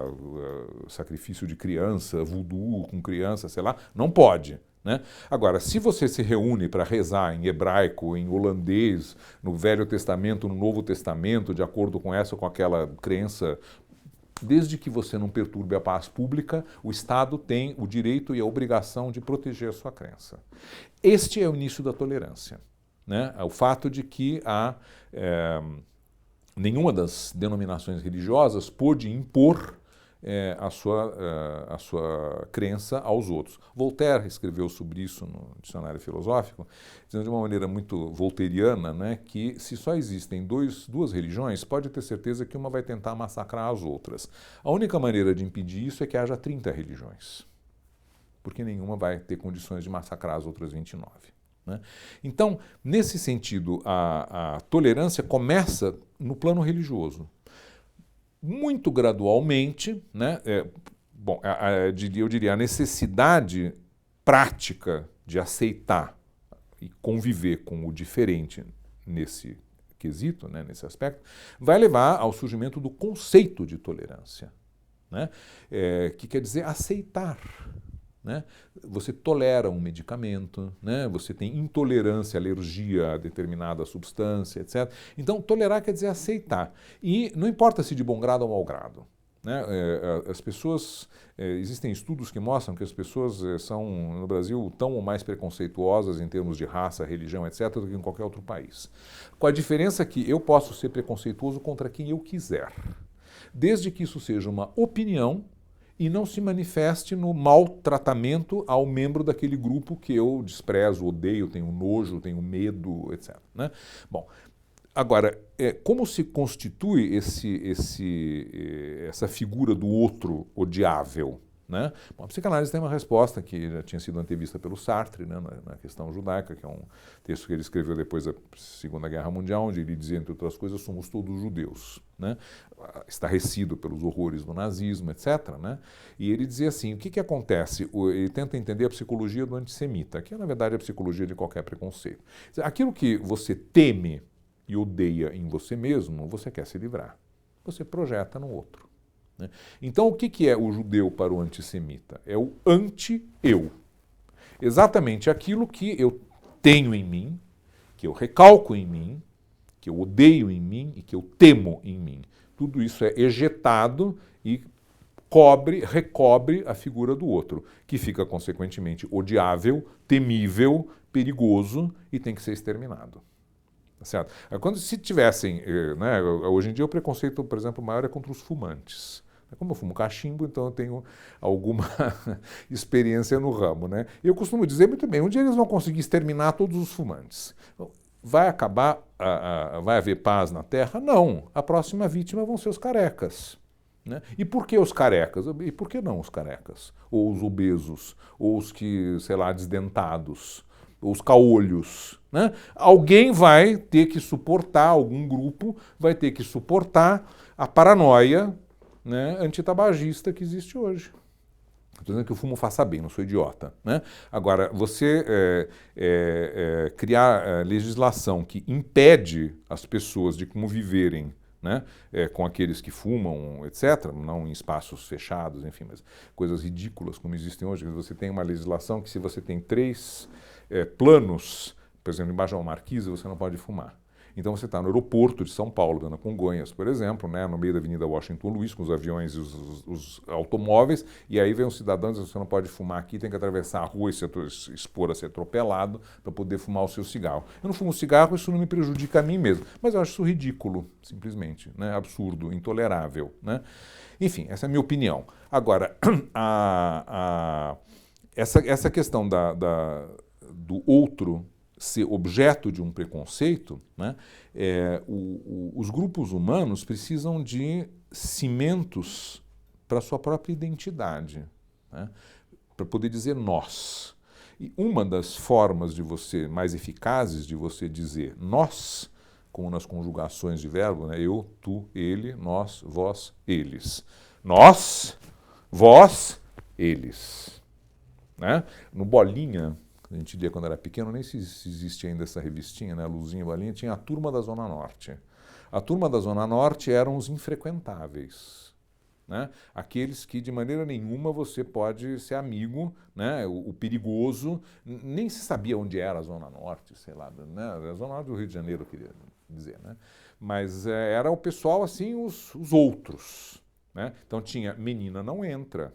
sacrifício de criança, voodoo com criança, sei lá, não pode, né? Agora, se você se reúne para rezar em hebraico, em holandês, no Velho Testamento, no Novo Testamento, de acordo com essa ou com aquela crença, desde que você não perturbe a paz pública, o Estado tem o direito e a obrigação de proteger a sua crença. Este é o início da tolerância, né? O fato de que nenhuma das denominações religiosas pôde impor a sua crença aos outros. Voltaire escreveu sobre isso no Dicionário Filosófico, dizendo de uma maneira muito voltairiana, né, que se só existem duas religiões, pode ter certeza que uma vai tentar massacrar as outras. A única maneira de impedir isso é que haja 30 religiões, porque nenhuma vai ter condições de massacrar as outras 29. Né? Então, nesse sentido, a tolerância começa no plano religioso. Muito gradualmente, né, eu diria, a necessidade prática de aceitar e conviver com o diferente nesse quesito, né, nesse aspecto, vai levar ao surgimento do conceito de tolerância, né, que quer dizer aceitar. Né? Você tolera um medicamento, né? Você tem intolerância, alergia a determinada substância, etc. Então, tolerar quer dizer aceitar. E não importa se de bom grado ou mau grado. né? As pessoas, existem estudos que mostram que as pessoas são, no Brasil, tão ou mais preconceituosas em termos de raça, religião, etc., do que em qualquer outro país. Com a diferença que eu posso ser preconceituoso contra quem eu quiser, desde que isso seja uma opinião e não se manifeste no maltratamento ao membro daquele grupo que eu desprezo, odeio, tenho nojo, tenho medo, etc., né? Bom, agora, como se constitui essa figura do outro odiável, né? Bom, a psicanálise tem uma resposta que já tinha sido antevista pelo Sartre, né, na questão judaica, que é um texto que ele escreveu depois da Segunda Guerra Mundial, onde ele dizia, entre outras coisas, somos todos judeus, né? Estarrecido pelos horrores do nazismo, etc., né? E ele dizia assim, o que acontece? Ele tenta entender a psicologia do antissemita, que é, na verdade, a psicologia de qualquer preconceito. Aquilo que você teme e odeia em você mesmo, você quer se livrar. Você projeta no outro, né? Então, o que é o judeu para o antissemita? É o anti-eu. Exatamente aquilo que eu tenho em mim, que eu recalco em mim, que eu odeio em mim e que eu temo em mim. Tudo isso é ejetado e recobre a figura do outro, que fica, consequentemente, odiável, temível, perigoso e tem que ser exterminado. Certo? Quando se tivessem, né, hoje em dia o preconceito, por exemplo, maior é contra os fumantes. Como eu fumo cachimbo, então eu tenho alguma experiência no ramo, né? E eu costumo dizer muito bem, um dia eles vão conseguir exterminar todos os fumantes. Vai acabar, vai haver paz na Terra? Não. A próxima vítima vão ser os carecas, né? E por que os carecas? E por que não os carecas? Ou os obesos? Ou os que, sei lá, desdentados? Os caolhos, né? Alguém vai ter que suportar, algum grupo vai ter que suportar a paranoia, né, antitabagista que existe hoje. Estou dizendo que o fumo faça bem, não sou idiota, né? Agora, você criar legislação que impede as pessoas de conviverem, né, com aqueles que fumam, etc., não em espaços fechados, enfim, mas coisas ridículas como existem hoje. Você tem uma legislação que se você tem 3 planos, por exemplo, embaixo de uma marquise, você não pode fumar. Então você está no aeroporto de São Paulo, na Congonhas, por exemplo, né, no meio da Avenida Washington Luiz, com os aviões e os automóveis, e aí vem um cidadão e diz, você não pode fumar aqui, tem que atravessar a rua e se expor a ser atropelado para poder fumar o seu cigarro. Eu não fumo cigarro, isso não me prejudica a mim mesmo, mas eu acho isso ridículo, simplesmente, né, absurdo, intolerável, né? Enfim, essa é a minha opinião. Agora, essa questão do outro ser objeto de um preconceito, né, os grupos humanos precisam de cimentos para a sua própria identidade, né, para poder dizer nós. E uma das formas de você, mais eficazes de você dizer nós, como nas conjugações de verbo, né, eu, tu, ele, nós, vós, eles. Nós, vós, eles. Né? No Bolinha, a gente lia quando era pequeno, nem se existe ainda essa revistinha, né? Luzinha, Bolinha, tinha a Turma da Zona Norte. A Turma da Zona Norte eram os infrequentáveis, né? Aqueles que de maneira nenhuma você pode ser amigo, né? O perigoso, nem se sabia onde era a Zona Norte, sei lá, né? A Zona Norte do Rio de Janeiro, eu queria dizer, né? Mas era o pessoal assim, os outros, né? Então tinha menina não entra.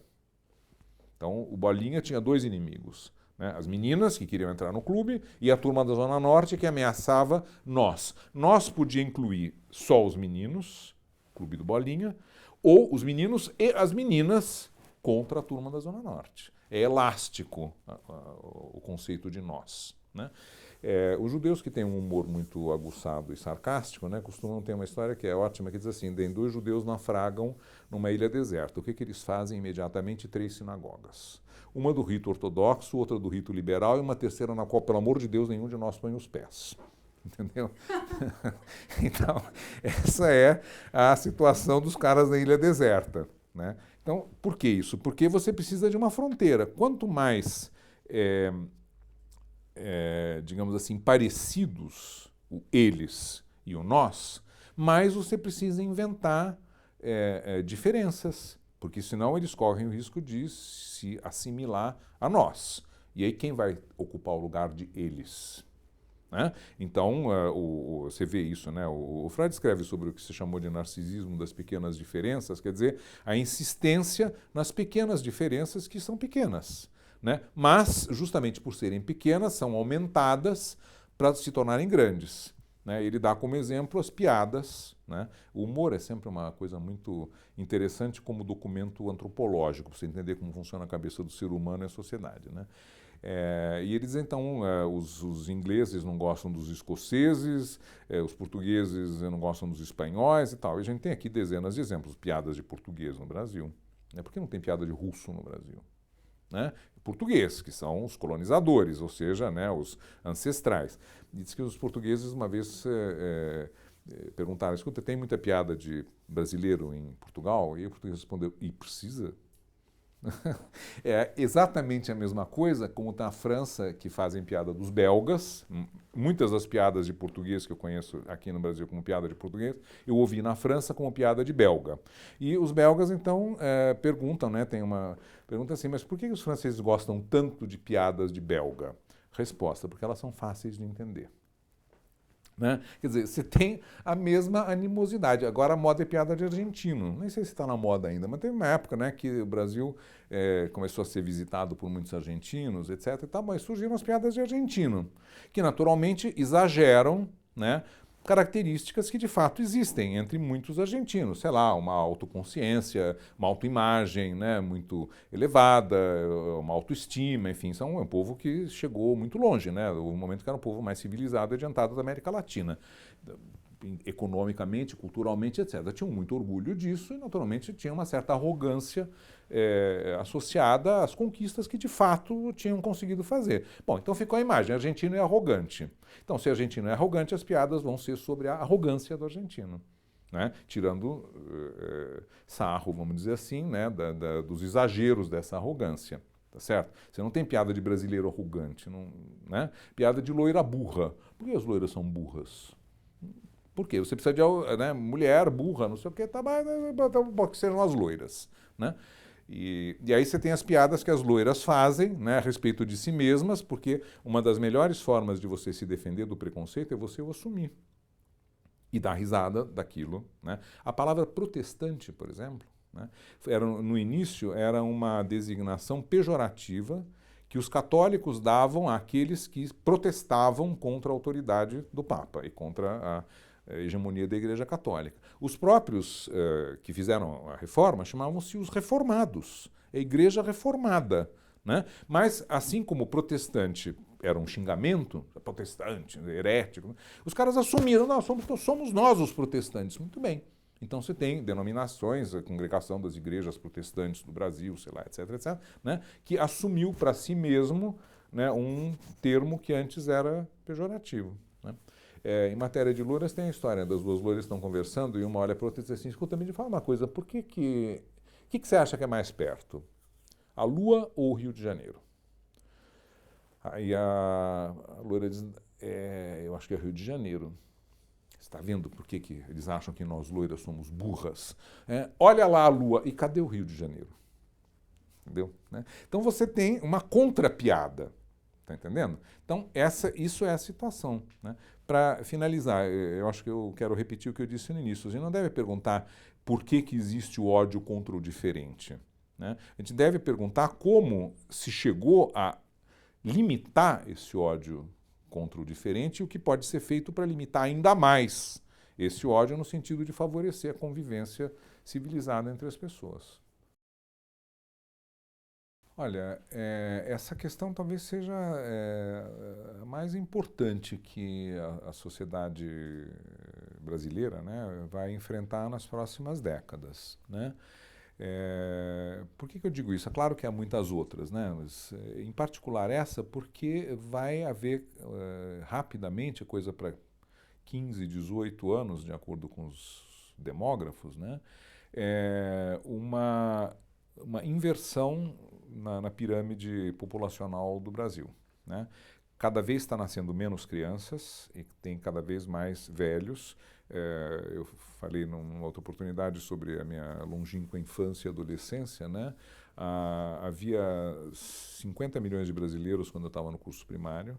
Então o Bolinha tinha 2 inimigos, né? As meninas que queriam entrar no clube e a turma da Zona Norte que ameaçava nós. Nós podia incluir só os meninos, clube do Bolinha, ou os meninos e as meninas contra a turma da Zona Norte. É elástico o conceito de nós, né? Os judeus que têm um humor muito aguçado e sarcástico, né, costumam ter uma história que é ótima, que diz assim, 2 judeus naufragam numa ilha deserta. O que eles fazem imediatamente? 3 sinagogas. Uma do rito ortodoxo, outra do rito liberal e uma terceira na qual, pelo amor de Deus, nenhum de nós põe os pés. Entendeu? Então, essa é a situação dos caras na ilha deserta, né? Então, por que isso? Porque você precisa de uma fronteira. Quanto mais digamos assim, parecidos, o eles e o nós, mais você precisa inventar diferenças, porque senão eles correm o risco de se assimilar a nós. E aí quem vai ocupar o lugar de eles? né? Então, você vê isso, né? O Freud escreve sobre o que se chamou de narcisismo das pequenas diferenças, quer dizer, a insistência nas pequenas diferenças que são pequenas, né? Mas, justamente por serem pequenas, são aumentadas para se tornarem grandes. Né? Ele dá como exemplo as piadas. Né? O humor é sempre uma coisa muito interessante como documento antropológico, para você entender como funciona a cabeça do ser humano e a sociedade. Né? E eles então, os ingleses não gostam dos escoceses, os portugueses não gostam dos espanhóis e tal. E a gente tem aqui dezenas de exemplos, piadas de português no Brasil. Né? Por que não tem piada de russo no Brasil? Né? Português, que são os colonizadores, ou seja, né, os ancestrais. E diz que os portugueses uma vez perguntaram, escuta, tem muita piada de brasileiro em Portugal? E o português respondeu, e precisa? É exatamente a mesma coisa como na França, que fazem piada dos belgas. Muitas das piadas de português que eu conheço aqui no Brasil como piada de português, eu ouvi na França como piada de belga. E os belgas, então, perguntam, né, tem uma pergunta assim, mas por que os franceses gostam tanto de piadas de belga? Resposta, porque elas são fáceis de entender. Né? Quer dizer, você tem a mesma animosidade. Agora a moda é piada de argentino. Nem sei se está na moda ainda, mas teve uma época, né, que o Brasil começou a ser visitado por muitos argentinos, etc. E tal, mas surgiram as piadas de argentino, que naturalmente exageram, né, características que de fato existem entre muitos argentinos. Sei lá, uma autoconsciência, uma autoimagem, né, muito elevada, uma autoestima, enfim, são um povo que chegou muito longe, né, o momento que era um povo mais civilizado e adiantado da América Latina. Economicamente, culturalmente, etc. Tinham muito orgulho disso e, naturalmente, tinha uma certa arrogância associada às conquistas que, de fato, tinham conseguido fazer. Bom, então ficou a imagem, argentino é arrogante. Então, se argentino é arrogante, as piadas vão ser sobre a arrogância do argentino. Né? Tirando sarro, vamos dizer assim, né? dos exageros dessa arrogância. Tá certo? Você não tem piada de brasileiro arrogante, não, né? Piada de loira burra. Por que as loiras são burras? Por quê? Você precisa de né, mulher burra, não sei o quê, tá, mas pode ser as loiras. Né? E aí você tem as piadas que as loiras fazem, né, a respeito de si mesmas, porque uma das melhores formas de você se defender do preconceito é você o assumir e dar risada daquilo. Né? A palavra protestante, por exemplo, né, no início era uma designação pejorativa que os católicos davam àqueles que protestavam contra a autoridade do Papa e contra a hegemonia da Igreja Católica. Os próprios que fizeram a reforma chamavam-se os reformados, a Igreja Reformada. Né? Mas, assim como protestante era um xingamento, protestante, herético, os caras assumiram, não, somos nós os protestantes. Muito bem. Então você tem denominações, a Congregação das Igrejas Protestantes do Brasil, sei lá, etc., etc., né, que assumiu para si mesmo, né, um termo que antes era pejorativo. Né? Em matéria de loiras tem a história das duas loiras que estão conversando e uma olha para outra e diz assim, escuta, me fala uma coisa, o que você acha que é mais perto? A Lua ou o Rio de Janeiro? Aí a loira diz, eu acho que é o Rio de Janeiro. Você está vendo por que eles acham que nós loiras somos burras? Olha lá a Lua, e cadê o Rio de Janeiro? Entendeu? Né? Então você tem uma contrapiada. Está entendendo? Então, isso é a situação. Né? Para finalizar, eu acho que eu quero repetir o que eu disse no início. A gente não deve perguntar por que existe o ódio contra o diferente. Né? A gente deve perguntar como se chegou a limitar esse ódio contra o diferente e o que pode ser feito para limitar ainda mais esse ódio no sentido de favorecer a convivência civilizada entre as pessoas. Olha, essa questão talvez seja a mais importante que a sociedade brasileira, né, vai enfrentar nas próximas décadas. Né? Por que eu digo isso? É claro que há muitas outras, né? Mas, em particular essa, porque vai haver rapidamente, coisa para 15, 18 anos, de acordo com os demógrafos, né? Uma inversão na pirâmide populacional do Brasil. Né? Cada vez está nascendo menos crianças e tem cada vez mais velhos. Eu falei numa outra oportunidade sobre a minha longínqua infância e adolescência. Né? Havia 50 milhões de brasileiros quando eu estava no curso primário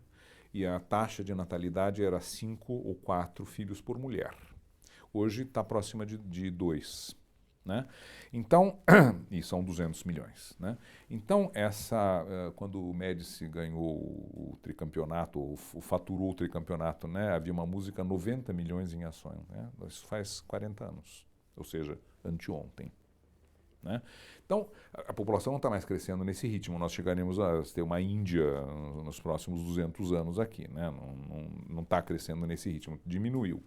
e a taxa de natalidade era 5 ou 4 filhos por mulher. Hoje está próxima de 2. Né? Então, e são 200 milhões. Né? Então, quando o Médici ganhou o tricampeonato, ou faturou o tricampeonato, né? Havia uma música 90 milhões em ações. Né? Isso faz 40 anos, ou seja, anteontem. Né? Então, a população não está mais crescendo nesse ritmo. Nós chegaremos a ter uma Índia nos próximos 200 anos aqui. Né? Não está crescendo nesse ritmo, diminuiu.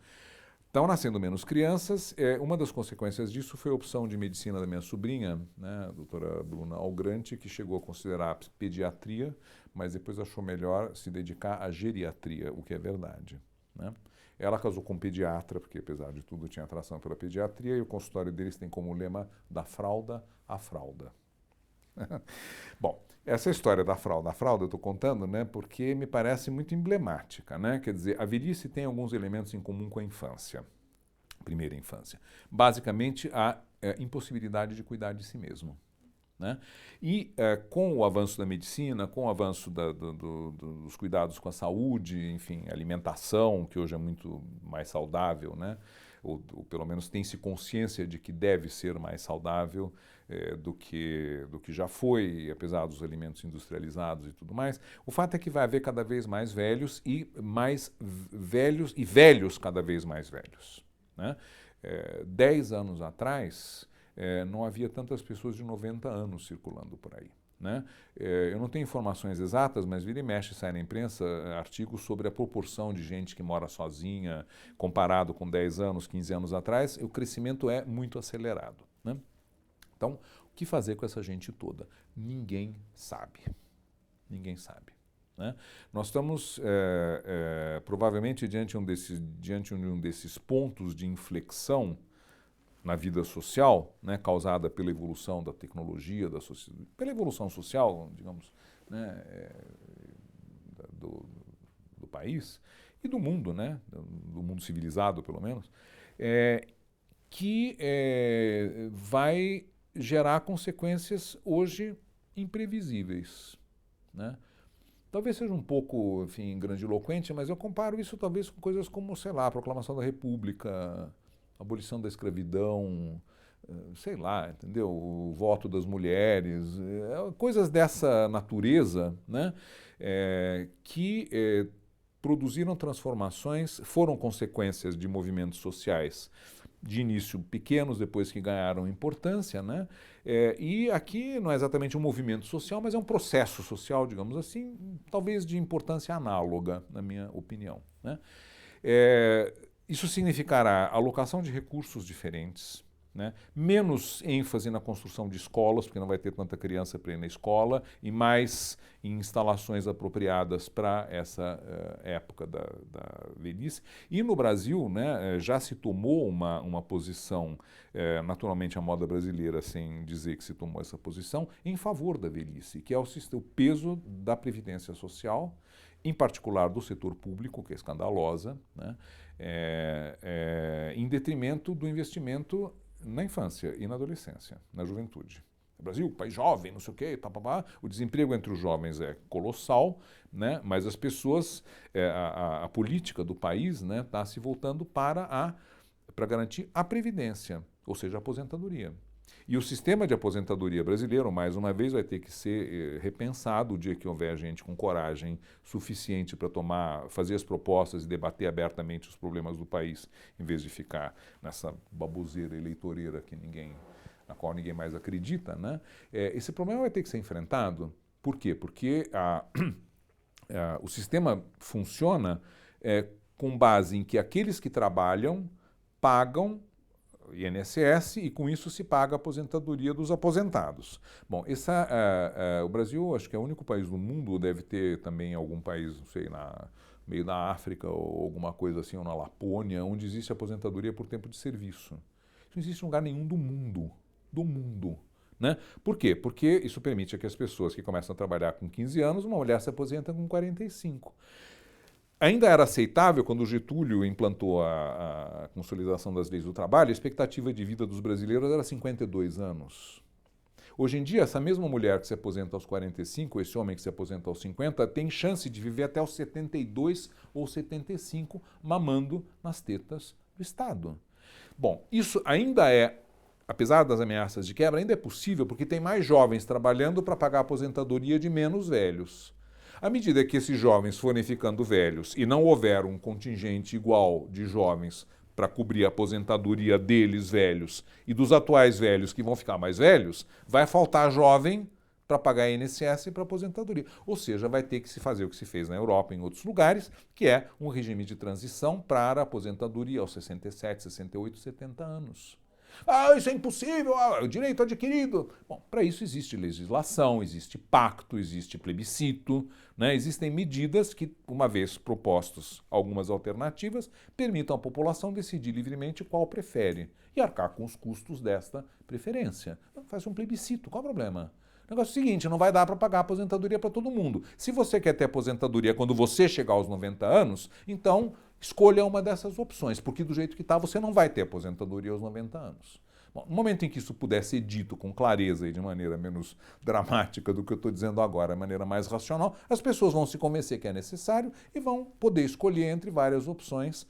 Estão nascendo menos crianças. Uma das consequências disso foi a opção de medicina da minha sobrinha, né, a doutora Bruna Algrante, que chegou a considerar pediatria, mas depois achou melhor se dedicar à geriatria, o que é verdade. Né? Ela casou com um pediatra, porque apesar de tudo tinha atração pela pediatria, e o consultório deles tem como lema da fralda à fralda. Bom, essa história da fralda eu estou contando, né, porque me parece muito emblemática, né? Quer dizer, a velhice tem alguns elementos em comum com a infância, primeira infância. Basicamente, a impossibilidade de cuidar de si mesmo. Né? E com o avanço da medicina, com o avanço dos cuidados com a saúde, enfim, alimentação, que hoje é muito mais saudável, né? Ou pelo menos tem-se consciência de que deve ser mais saudável do que já foi, apesar dos alimentos industrializados e tudo mais. O fato é que vai haver cada vez mais velhos e velhos cada vez mais velhos. Né? 10 anos atrás, não havia tantas pessoas de 90 anos circulando por aí. Né? Eu não tenho informações exatas, mas vira e mexe sai na imprensa artigos sobre a proporção de gente que mora sozinha, comparado com 10 anos, 15 anos atrás, o crescimento é muito acelerado. Né? Então, o que fazer com essa gente toda? Ninguém sabe. Ninguém sabe. Né? Nós estamos provavelmente diante de um desses pontos de inflexão na vida social, né, causada pela evolução da tecnologia, pela evolução social, digamos, né, do país e do mundo, né, do mundo civilizado, pelo menos, que vai gerar consequências hoje imprevisíveis. Né? Talvez seja um pouco, enfim, grandiloquente, mas eu comparo isso talvez com coisas como, sei lá, a proclamação da República, a abolição da escravidão, sei lá, entendeu? O voto das mulheres, coisas dessa natureza, né? Que produziram transformações, foram consequências de movimentos sociais de início pequenos, depois que ganharam importância, né? E aqui não é exatamente um movimento social, mas é um processo social, digamos assim, talvez de importância análoga, na minha opinião. Né? Isso significará alocação de recursos diferentes, né? Menos ênfase na construção de escolas, porque não vai ter tanta criança para ir na escola, e mais em instalações apropriadas para essa época da velhice. E no Brasil, né, já se tomou uma posição, naturalmente a moda brasileira, sem dizer que se tomou essa posição, em favor da velhice, que é o peso da previdência social, em particular do setor público, que é escandalosa, né, em detrimento do investimento na infância e na adolescência, na juventude. No Brasil, país jovem, não sei o quê, o desemprego entre os jovens é colossal, né, mas as pessoas, a política do país, né, está se voltando para garantir a previdência, ou seja, a aposentadoria. E o sistema de aposentadoria brasileiro, mais uma vez, vai ter que ser repensado o dia que houver gente com coragem suficiente para fazer as propostas e debater abertamente os problemas do país, em vez de ficar nessa baboseira eleitoreira na qual ninguém mais acredita. Né? Esse problema vai ter que ser enfrentado. Por quê? Porque o sistema funciona com base em que aqueles que trabalham pagam INSS e com isso se paga a aposentadoria dos aposentados. Bom, o Brasil acho que é o único país do mundo, ou deve ter também algum país, não sei, meio da África ou alguma coisa assim, ou na Lapônia, onde existe aposentadoria por tempo de serviço. Isso não existe em lugar nenhum do mundo. Né? Por quê? Porque isso permite que as pessoas que começam a trabalhar com 15 anos, uma mulher se aposenta com 45. Ainda era aceitável quando o Getúlio implantou a consolidação das leis do trabalho, a expectativa de vida dos brasileiros era 52 anos. Hoje em dia, essa mesma mulher que se aposenta aos 45, esse homem que se aposenta aos 50, tem chance de viver até os 72 ou 75 mamando nas tetas do Estado. Bom, isso ainda é, apesar das ameaças de quebra, ainda é possível porque tem mais jovens trabalhando para pagar a aposentadoria de menos velhos. À medida que esses jovens forem ficando velhos e não houver um contingente igual de jovens para cobrir a aposentadoria deles velhos e dos atuais velhos que vão ficar mais velhos, vai faltar jovem para pagar a INSS e para a aposentadoria. Ou seja, vai ter que se fazer o que se fez na Europa e em outros lugares, que é um regime de transição para a aposentadoria aos 67, 68, 70 anos. Ah, isso é impossível, o direito adquirido. Bom, para isso existe legislação, existe pacto, existe plebiscito, né? Existem medidas que, uma vez propostas algumas alternativas, permitam à população decidir livremente qual prefere e arcar com os custos desta preferência. Faz um plebiscito, qual é o problema? O negócio é o seguinte, não vai dar para pagar a aposentadoria para todo mundo. Se você quer ter aposentadoria quando você chegar aos 90 anos, então escolha uma dessas opções, porque do jeito que está você não vai ter aposentadoria aos 90 anos. Bom, no momento em que isso puder ser dito com clareza e de maneira menos dramática do que eu estou dizendo agora, de maneira mais racional, as pessoas vão se convencer que é necessário e vão poder escolher entre várias opções,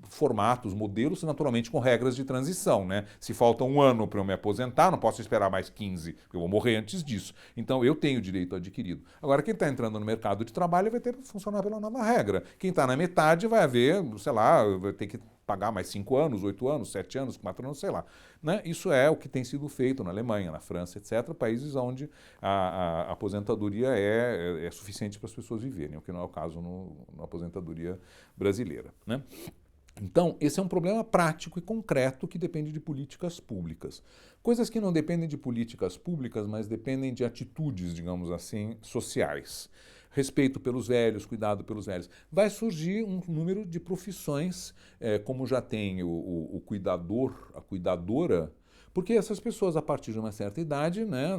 formatos, modelos, naturalmente com regras de transição, né? Se falta um ano para eu me aposentar, não posso esperar mais 15, porque eu vou morrer antes disso. Então eu tenho direito adquirido. Agora, quem está entrando no mercado de trabalho vai ter que funcionar pela nova regra. Quem está na metade vai haver, sei lá, vai ter que pagar mais 5 anos, 8 anos, 7 anos, 4 anos, sei lá. Né? Isso é o que tem sido feito na Alemanha, na França, etc., países onde a aposentadoria é suficiente para as pessoas viverem, o que não é o caso na aposentadoria brasileira. Né? Então, esse é um problema prático e concreto que depende de políticas públicas. Coisas que não dependem de políticas públicas, mas dependem de atitudes, digamos assim, sociais. Respeito pelos velhos, cuidado pelos velhos. Vai surgir um número de profissões, como já tem o cuidador, a cuidadora, porque essas pessoas, a partir de uma certa idade, né,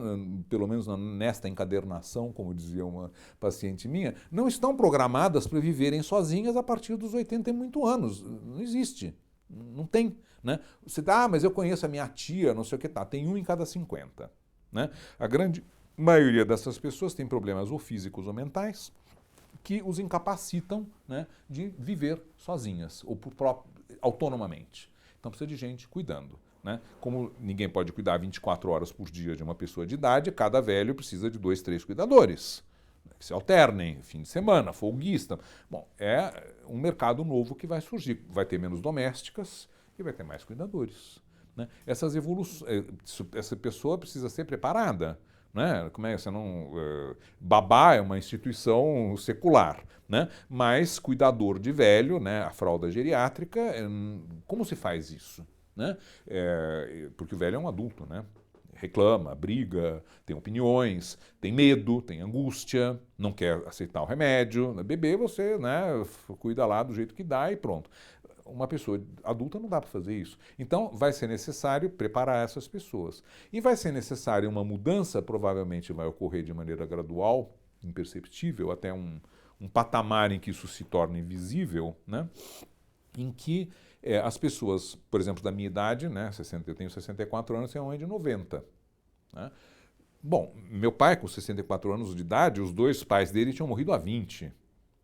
pelo menos nesta encadernação, como dizia uma paciente minha, não estão programadas para viverem sozinhas a partir dos 80 e muito anos. Não existe. Não tem. Né? Você mas eu conheço a minha tia, não sei o que tá. Tem um em cada 50. Né? A grande maioria dessas pessoas tem problemas ou físicos ou mentais que os incapacitam, né, de viver sozinhas ou autonomamente. Então precisa de gente cuidando. Né? Como ninguém pode cuidar 24 horas por dia de uma pessoa de idade, cada velho precisa de 2, 3 cuidadores, né, que se alternem, fim de semana, folguista. Bom, é um mercado novo que vai surgir. Vai ter menos domésticas e vai ter mais cuidadores. Né? Essas evoluções, essa pessoa precisa ser preparada. Né? Como é? Você não, babá é uma instituição secular, né? Mas cuidador de velho, né? A fralda geriátrica, como se faz isso? Né? Porque o velho é um adulto, né? Reclama, briga, tem opiniões, tem medo, tem angústia, não quer aceitar o remédio. Bebê você, né, cuida lá do jeito que dá e pronto. Uma pessoa adulta não dá para fazer isso. Então vai ser necessário preparar essas pessoas. E vai ser necessário uma mudança, provavelmente vai ocorrer de maneira gradual, imperceptível, até um patamar em que isso se torne visível, né? Em que as pessoas, por exemplo, da minha idade, né, eu tenho 64 anos, tem uma mãe de 90. Né? Bom, meu pai com 64 anos de idade, os dois pais dele tinham morrido há 20.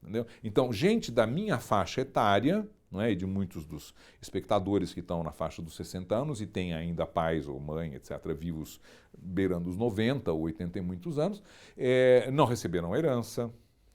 Entendeu? Então, gente da minha faixa etária, não é, e de muitos dos espectadores que estão na faixa dos 60 anos e têm ainda pais ou mãe, etc., vivos beirando os 90 ou 80 e muitos anos, não receberam herança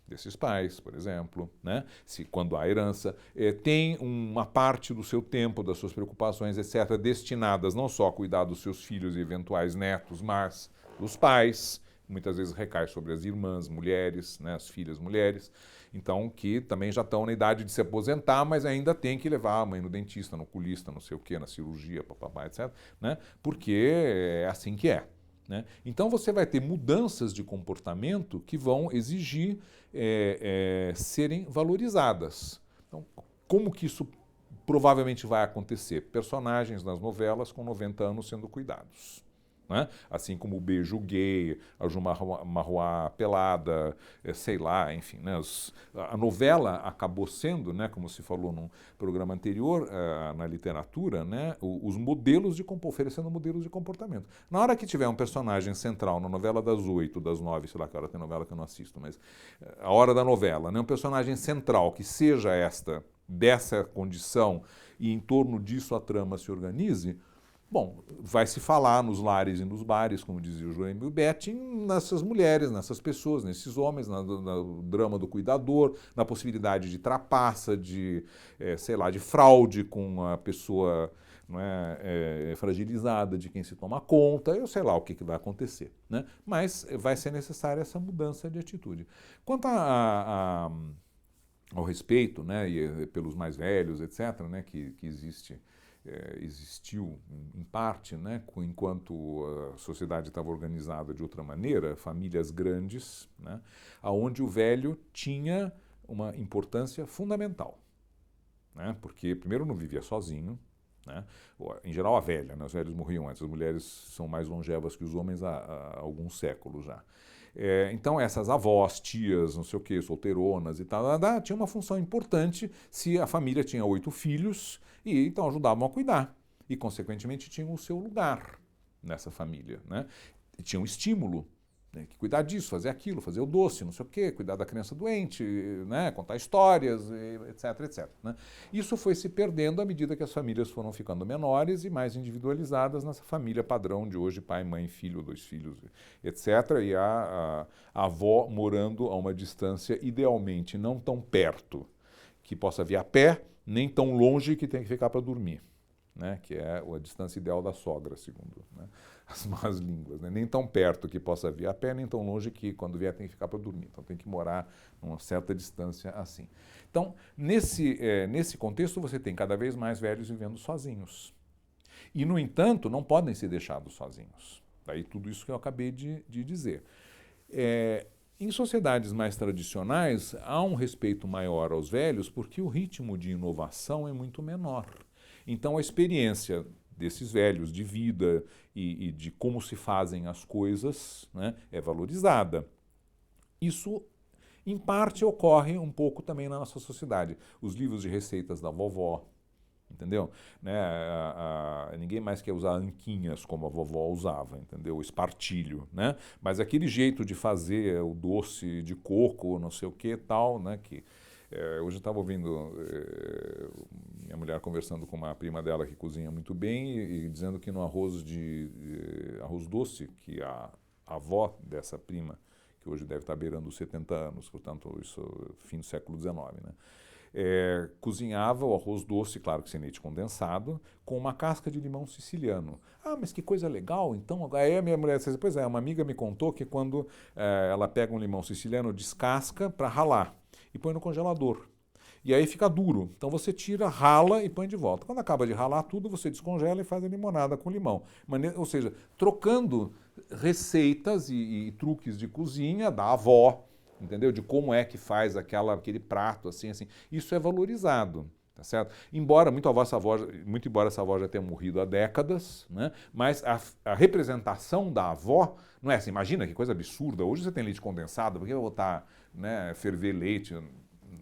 desses pais, por exemplo, né? Quando há herança, tem uma parte do seu tempo, das suas preocupações, etc., destinadas não só a cuidar dos seus filhos e eventuais netos, mas dos pais. Muitas vezes recai sobre as irmãs mulheres, né, as filhas mulheres, então que também já estão na idade de se aposentar, mas ainda tem que levar a mãe no dentista, no oculista, não sei o quê, na cirurgia, papapá, etc., né, porque é assim que é. Né? Então você vai ter mudanças de comportamento que vão exigir serem valorizadas. Então, como que isso provavelmente vai acontecer? Personagens nas novelas com 90 anos sendo cuidados. né? Assim como o beijo gay, a Ju Marruá pelada, sei lá, enfim. Né? A novela acabou sendo, né, como se falou num programa anterior, na literatura, né, os modelos oferecendo modelos de comportamento. Na hora que tiver um personagem central na novela das 8, das 9, sei lá que hora tem novela que eu não assisto, mas a hora da novela, né, um personagem central que seja dessa condição e em torno disso a trama se organize, bom, vai se falar nos lares e nos bares, como dizia o João Betting, nessas mulheres, nessas pessoas, nesses homens, no drama do cuidador, na possibilidade de trapaça, sei lá, de fraude com a pessoa não fragilizada, de quem se toma conta, eu sei lá o que vai acontecer. Né? Mas vai ser necessária essa mudança de atitude. Quanto ao respeito, né, e pelos mais velhos, etc., né, que existiu em parte, né, enquanto a sociedade estava organizada de outra maneira, famílias grandes, né, onde o velho tinha uma importância fundamental. Né, porque, primeiro, não vivia sozinho. Né, em geral, a velha, né, os velhos morriam antes, as mulheres são mais longevas que os homens há alguns séculos já. Então essas avós, tias, não sei o que, solteironas e tal, tinha uma função importante se a família tinha 8 filhos e então ajudavam a cuidar e consequentemente tinham o seu lugar nessa família, né? E tinha um estímulo, né? Que cuidar disso, fazer aquilo, fazer o doce, não sei o que, cuidar da criança doente, né? Contar histórias, etc, etc. Né? Isso foi se perdendo à medida que as famílias foram ficando menores e mais individualizadas nessa família padrão de hoje, pai, mãe, filho, 2 filhos, etc. E a avó morando a uma distância idealmente não tão perto que possa vir a pé, nem tão longe que tem que ficar para dormir. Né, que é a distância ideal da sogra, segundo, né, as más línguas. Né, nem tão perto que possa vir a pé, nem tão longe que quando vier tem que ficar para dormir. Então tem que morar numa certa distância assim. Então, nesse contexto, você tem cada vez mais velhos vivendo sozinhos. E, no entanto, não podem ser deixados sozinhos. Daí tudo isso que eu acabei de dizer. Em sociedades mais tradicionais, há um respeito maior aos velhos porque o ritmo de inovação é muito menor. Então, a experiência desses velhos de vida e de como se fazem as coisas, né, é valorizada. Isso, em parte, ocorre um pouco também na nossa sociedade. Os livros de receitas da vovó, entendeu? Né, ninguém mais quer usar anquinhas como a vovó usava, entendeu? O espartilho, né? Mas aquele jeito de fazer o doce de coco, não sei o que tal, né? Que hoje eu estava ouvindo minha mulher conversando com uma prima dela que cozinha muito bem e dizendo que no arroz arroz doce, que a avó dessa prima, que hoje deve estar beirando os 70 anos, portanto, isso fim do século XIX, né? Cozinhava o arroz doce, claro que sem leite condensado, com uma casca de limão siciliano. Ah, mas que coisa legal, então. Aí a minha mulher disse, pois é, uma amiga me contou que quando ela pega um limão siciliano, descasca para ralar e põe no congelador. E aí fica duro. Então você tira, rala e põe de volta. Quando acaba de ralar tudo, você descongela e faz a limonada com limão. Ou seja, trocando receitas e truques de cozinha da avó, entendeu? De como é que faz aquele prato, assim. Isso é valorizado, tá certo? Embora muito embora essa avó já tenha morrido há décadas, né? Mas a representação da avó não é assim, imagina que coisa absurda, hoje você tem leite condensado, por que eu vou botar, né, ferver leite?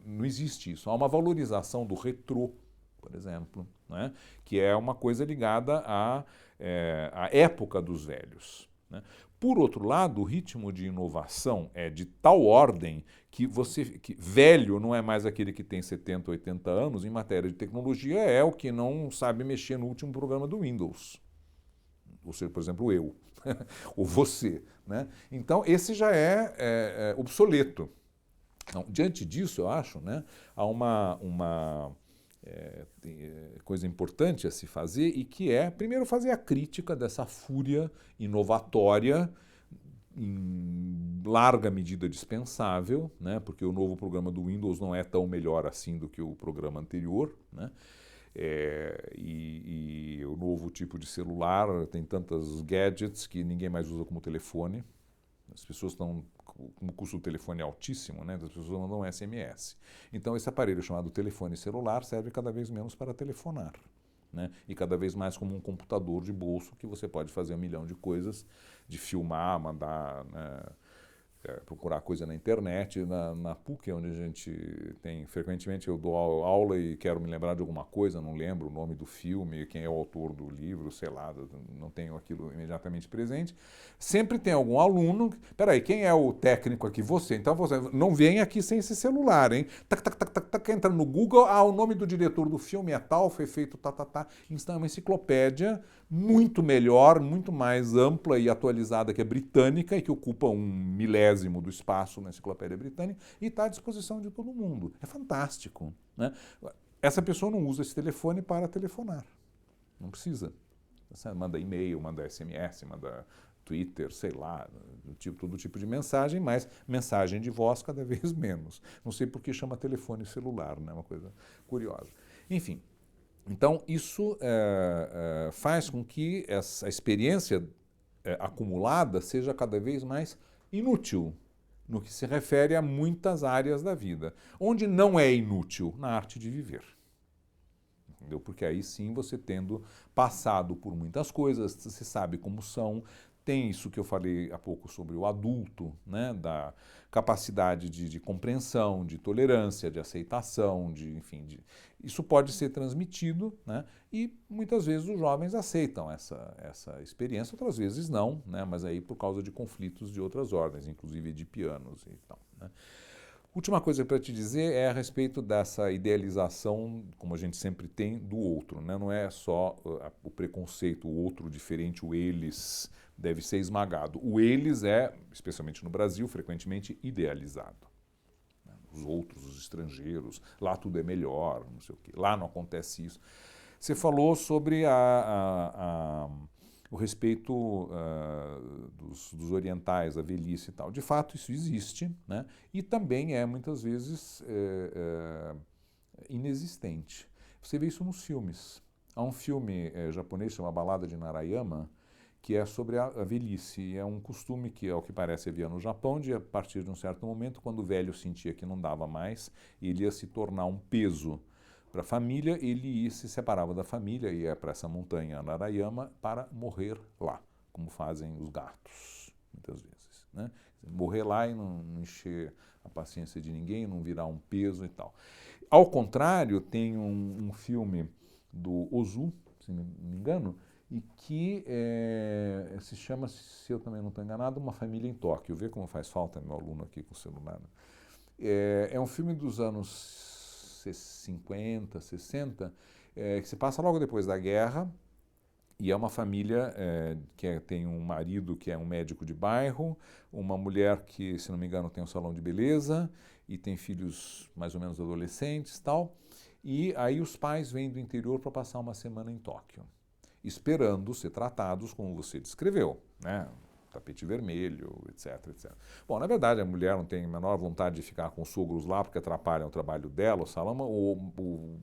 Não existe isso. Há uma valorização do retrô, por exemplo, né? Que é uma coisa ligada à época dos velhos. Né? Por outro lado, o ritmo de inovação é de tal ordem que velho não é mais aquele que tem 70, 80 anos, em matéria de tecnologia é o que não sabe mexer no último programa do Windows. Ou seja, por exemplo, eu, ou você. Né? Então, esse já é obsoleto. Então, diante disso, eu acho, né, há uma coisa importante a se fazer e que é, primeiro, fazer a crítica dessa fúria inovatória em larga medida dispensável, né, porque o novo programa do Windows não é tão melhor assim do que o programa anterior, né, e o novo tipo de celular tem tantos gadgets que ninguém mais usa como telefone. As pessoas estão, como o custo do telefone é altíssimo, né? As pessoas mandam SMS. Então esse aparelho chamado telefone celular serve cada vez menos para telefonar. né? E cada vez mais como um computador de bolso que você pode fazer 1 milhão de coisas, de filmar, mandar, né, procurar coisa na internet. Na PUC, onde a gente tem, frequentemente eu dou aula e quero me lembrar de alguma coisa, não lembro o nome do filme, quem é o autor do livro, sei lá, não tenho aquilo imediatamente presente. Sempre tem algum aluno, peraí, quem é o técnico aqui? Você. Então você não vem aqui sem esse celular, hein? Tac, tac, tac, tac, tac, entra no Google, o nome do diretor do filme é tal, foi feito tá, tá, tá. Então é uma enciclopédia muito melhor, muito mais ampla e atualizada que a britânica e que ocupa 1/1000º do espaço na enciclopédia britânica e está à disposição de todo mundo. É fantástico, né? Essa pessoa não usa esse telefone para telefonar. Não precisa. Você manda e-mail, manda SMS, manda Twitter, sei lá, todo tipo de mensagem, mas mensagem de voz cada vez menos. Não sei por que chama telefone celular, né? Uma coisa curiosa. Enfim. Então, isso faz com que essa experiência acumulada seja cada vez mais inútil no que se refere a muitas áreas da vida. Onde não é inútil? Na arte de viver. Entendeu? Porque aí sim você tendo passado por muitas coisas, você sabe como são. Tem isso que eu falei há pouco sobre o adulto, né, da capacidade de compreensão, de tolerância, de aceitação, enfim, isso pode ser transmitido, né, e muitas vezes os jovens aceitam essa experiência, outras vezes não, né, mas aí por causa de conflitos de outras ordens, inclusive de pianos e tal, né. Última coisa para te dizer é a respeito dessa idealização, como a gente sempre tem, do outro, né? Não é só o preconceito, o outro diferente, o eles deve ser esmagado. O eles é, especialmente no Brasil, frequentemente idealizado. Os outros, os estrangeiros, lá tudo é melhor, não sei o quê. Lá não acontece isso. Você falou sobre o respeito dos orientais, a velhice e tal. De fato, isso existe, né? E também é, muitas vezes, inexistente. Você vê isso nos filmes. Há um filme japonês chamado Balada de Narayama, que é sobre a velhice. E é um costume que, ao que parece, havia no Japão, de a partir de um certo momento, quando o velho sentia que não dava mais, ele ia se tornar um peso para a família, ele se separava da família, ia para essa montanha Narayama para morrer lá, como fazem os gatos, muitas vezes, né? Morrer lá e não encher a paciência de ninguém, não virar um peso e tal. Ao contrário, tem um filme do Ozu, se não me engano, e que se chama, se eu também não estou enganado, Uma Família em Tóquio. Vê como faz falta meu aluno aqui com o celular. É um filme dos anos 50, 60, que se passa logo depois da guerra, e é uma família que tem um marido que é um médico de bairro, uma mulher que, se não me engano, tem um salão de beleza, e tem filhos mais ou menos adolescentes e tal, e aí os pais vêm do interior para passar uma semana em Tóquio, esperando ser tratados como você descreveu, né? Tapete vermelho, etc, etc. Bom, na verdade, a mulher não tem a menor vontade de ficar com os sogros lá porque atrapalham o trabalho dela, o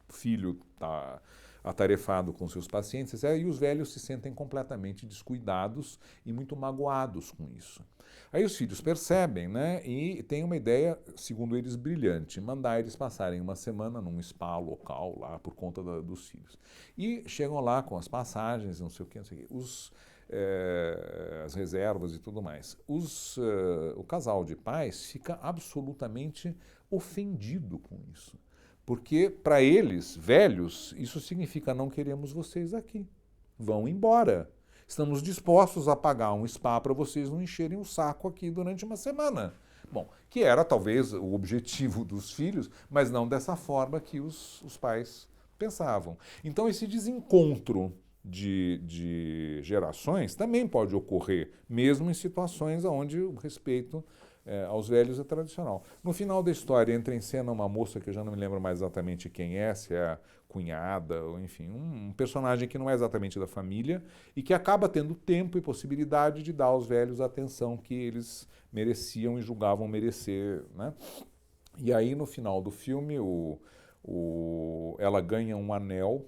filho está atarefado com seus pacientes, etc, e os velhos se sentem completamente descuidados e muito magoados com isso. Aí os filhos percebem, né, e têm uma ideia, segundo eles, brilhante, mandar eles passarem uma semana num spa local lá por conta dos filhos. E chegam lá com as passagens, não sei o que, não sei o que, as reservas e tudo mais. O casal de pais fica absolutamente ofendido com isso. Porque, para eles, velhos, isso significa não queremos vocês aqui. Vão embora. Estamos dispostos a pagar um spa para vocês não encherem o saco aqui durante uma semana. Bom, que era talvez o objetivo dos filhos, mas não dessa forma que os pais pensavam. Então, esse desencontro de gerações também pode ocorrer, mesmo em situações onde o respeito aos velhos é tradicional. No final da história entra em cena uma moça que eu já não me lembro mais exatamente quem é, se é a cunhada, ou enfim, um personagem que não é exatamente da família e que acaba tendo tempo e possibilidade de dar aos velhos a atenção que eles mereciam e julgavam merecer, né? E aí no final do filme ela ganha um anel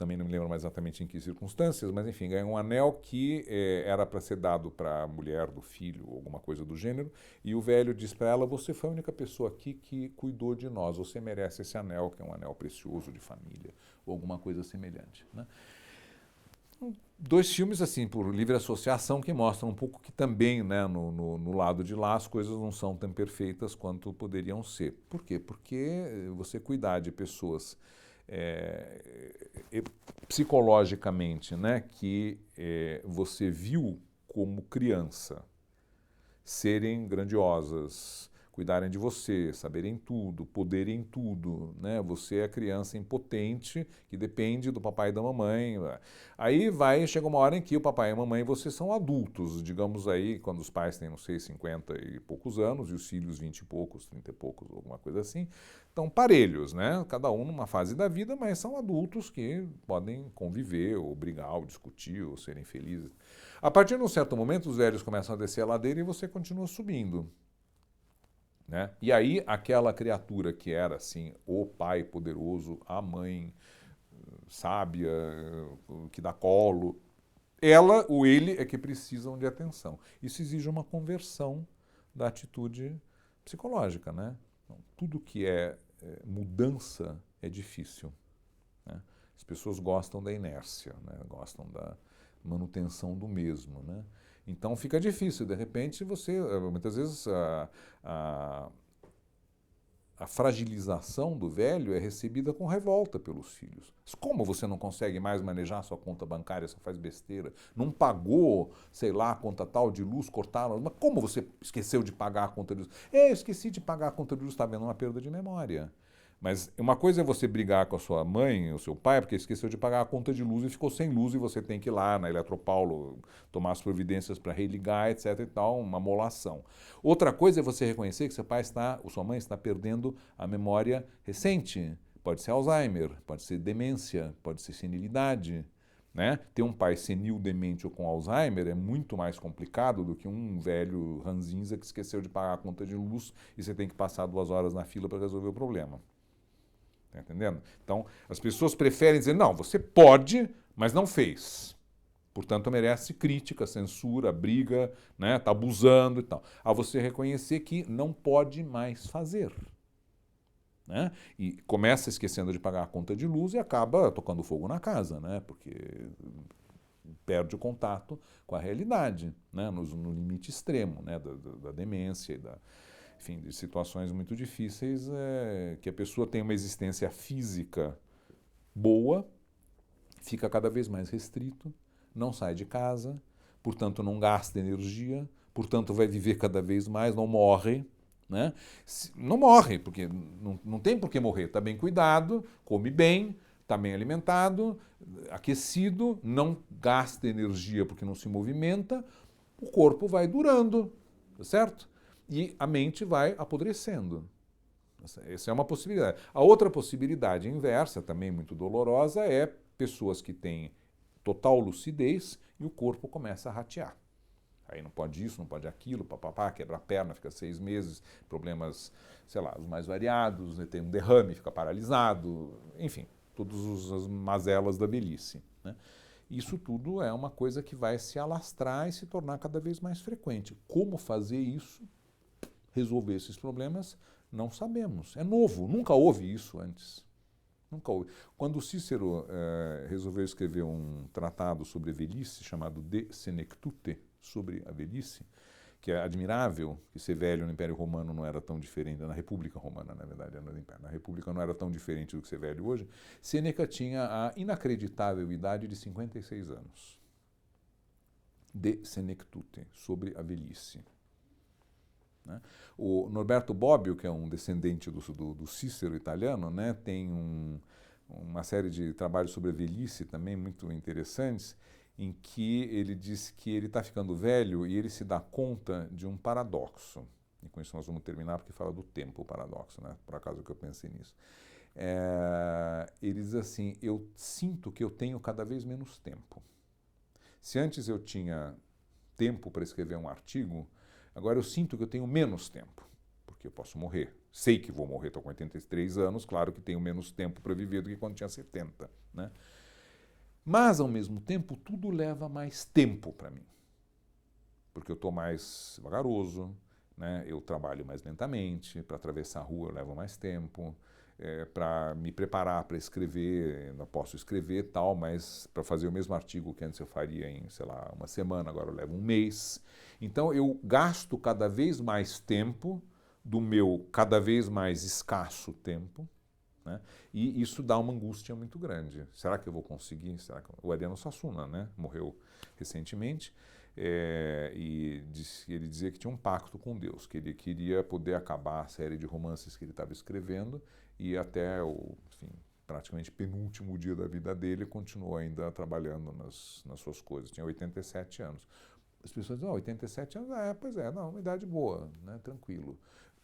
também não me lembro mais exatamente em que circunstâncias, mas enfim, ganha um anel que era para ser dado para a mulher do filho, ou alguma coisa do gênero, e o velho diz para ela: você foi a única pessoa aqui que cuidou de nós, você merece esse anel, que é um anel precioso de família, ou alguma coisa semelhante, né? Dois filmes, assim, por livre associação, que mostram um pouco que também, né, no lado de lá, as coisas não são tão perfeitas quanto poderiam ser. Por quê? Porque você cuidar de pessoas psicologicamente, né, que você viu como criança serem grandiosas, cuidarem de você, saberem tudo, poderem tudo, né? Você é a criança impotente que depende do papai e da mamãe. Aí chega uma hora em que o papai e a mamãe, vocês são adultos, digamos aí, quando os pais têm, não sei, 50 e poucos anos e os filhos 20 e poucos, 30 e poucos, alguma coisa assim, estão parelhos, né? Cada um numa fase da vida, mas são adultos que podem conviver, ou brigar, ou discutir, ou serem felizes. A partir de um certo momento, os velhos começam a descer a ladeira e você continua subindo, né? E aí aquela criatura que era assim, o pai poderoso, a mãe sábia, que dá colo, ela ou ele é que precisam de atenção. Isso exige uma conversão da atitude psicológica, né? Então, tudo que é mudança é difícil, né? As pessoas gostam da inércia, né? Gostam da manutenção do mesmo, né? Então fica difícil, de repente você, muitas vezes a fragilização do velho é recebida com revolta pelos filhos. Mas como você não consegue mais manejar sua conta bancária, só faz besteira? Não pagou, sei lá, a conta tal de luz, cortaram, mas como você esqueceu de pagar a conta de luz? Eu esqueci de pagar a conta de luz, está vendo uma perda de memória. Mas uma coisa é você brigar com a sua mãe, o seu pai, porque esqueceu de pagar a conta de luz e ficou sem luz e você tem que ir lá na Eletropaulo tomar as providências para religar, etc. e tal, uma molação. Outra coisa é você reconhecer que seu pai está, ou sua mãe está perdendo a memória recente. Pode ser Alzheimer, pode ser demência, pode ser senilidade, né? Ter um pai senil, demente ou com Alzheimer é muito mais complicado do que um velho ranzinza que esqueceu de pagar a conta de luz e você tem que passar 2 horas na fila para resolver o problema. Está entendendo? Então, as pessoas preferem dizer: não, você pode, mas não fez. Portanto, merece crítica, censura, briga, né? Está abusando e tal. A você reconhecer que não pode mais fazer, né? E começa esquecendo de pagar a conta de luz e acaba tocando fogo na casa, né? Porque perde o contato com a realidade, né? No limite extremo, né? Da demência e enfim, de situações muito difíceis, que a pessoa tem uma existência física boa, fica cada vez mais restrito, não sai de casa, portanto não gasta energia, portanto vai viver cada vez mais, não morre, né? Não morre, porque não tem por que morrer, está bem cuidado, come bem, está bem alimentado, aquecido, não gasta energia porque não se movimenta, o corpo vai durando, tá certo? E a mente vai apodrecendo. Essa é uma possibilidade. A outra possibilidade inversa, também muito dolorosa, é pessoas que têm total lucidez e o corpo começa a ratear. Aí não pode isso, não pode aquilo, papapá, quebra a perna, fica 6 meses, problemas, sei lá, os mais variados, né? Tem um derrame, fica paralisado, enfim, todas as mazelas da velhice, né? Isso tudo é uma coisa que vai se alastrar e se tornar cada vez mais frequente. Como fazer isso? Resolver esses problemas, não sabemos. É novo, nunca houve isso antes. Nunca houve. Quando Cícero resolveu escrever um tratado sobre a velhice, chamado De Senectute, sobre a velhice, que é admirável, que ser velho no Império Romano não era tão diferente, na República Romana, na verdade, era no Império. Na República não era tão diferente do que ser velho hoje. Sêneca tinha a inacreditável idade de 56 anos. De Senectute, sobre a velhice. Né? O Norberto Bobbio, que é um descendente do Cícero italiano, né, tem uma série de trabalhos sobre a velhice também muito interessantes, em que ele diz que ele está ficando velho e ele se dá conta de um paradoxo. E com isso nós vamos terminar, porque fala do tempo, o paradoxo, né? Por acaso que eu pensei nisso. Ele diz assim: eu sinto que eu tenho cada vez menos tempo. Se antes eu tinha tempo para escrever um artigo, agora eu sinto que eu tenho menos tempo, porque eu posso morrer. Sei que vou morrer, estou com 83 anos, claro que tenho menos tempo para viver do que quando tinha 70, né? Mas, ao mesmo tempo, tudo leva mais tempo para mim. Porque eu estou mais vagaroso, né? Eu trabalho mais lentamente, para atravessar a rua eu levo mais tempo, para me preparar para escrever, ainda posso escrever tal, mas para fazer o mesmo artigo que antes eu faria em, sei lá, uma semana, agora eu levo um mês. Então eu gasto cada vez mais tempo do meu cada vez mais escasso tempo, né? E isso dá uma angústia muito grande. Será que eu vou conseguir? Será que... O Ariano Suassuna, né? Morreu recentemente, e ele dizia que tinha um pacto com Deus, que ele queria poder acabar a série de romances que ele estava escrevendo e até o, enfim, praticamente penúltimo dia da vida dele continuou ainda trabalhando nas suas coisas. Tinha 87 anos. As pessoas dizem, 87 anos, pois é, não, uma idade boa, né, tranquilo.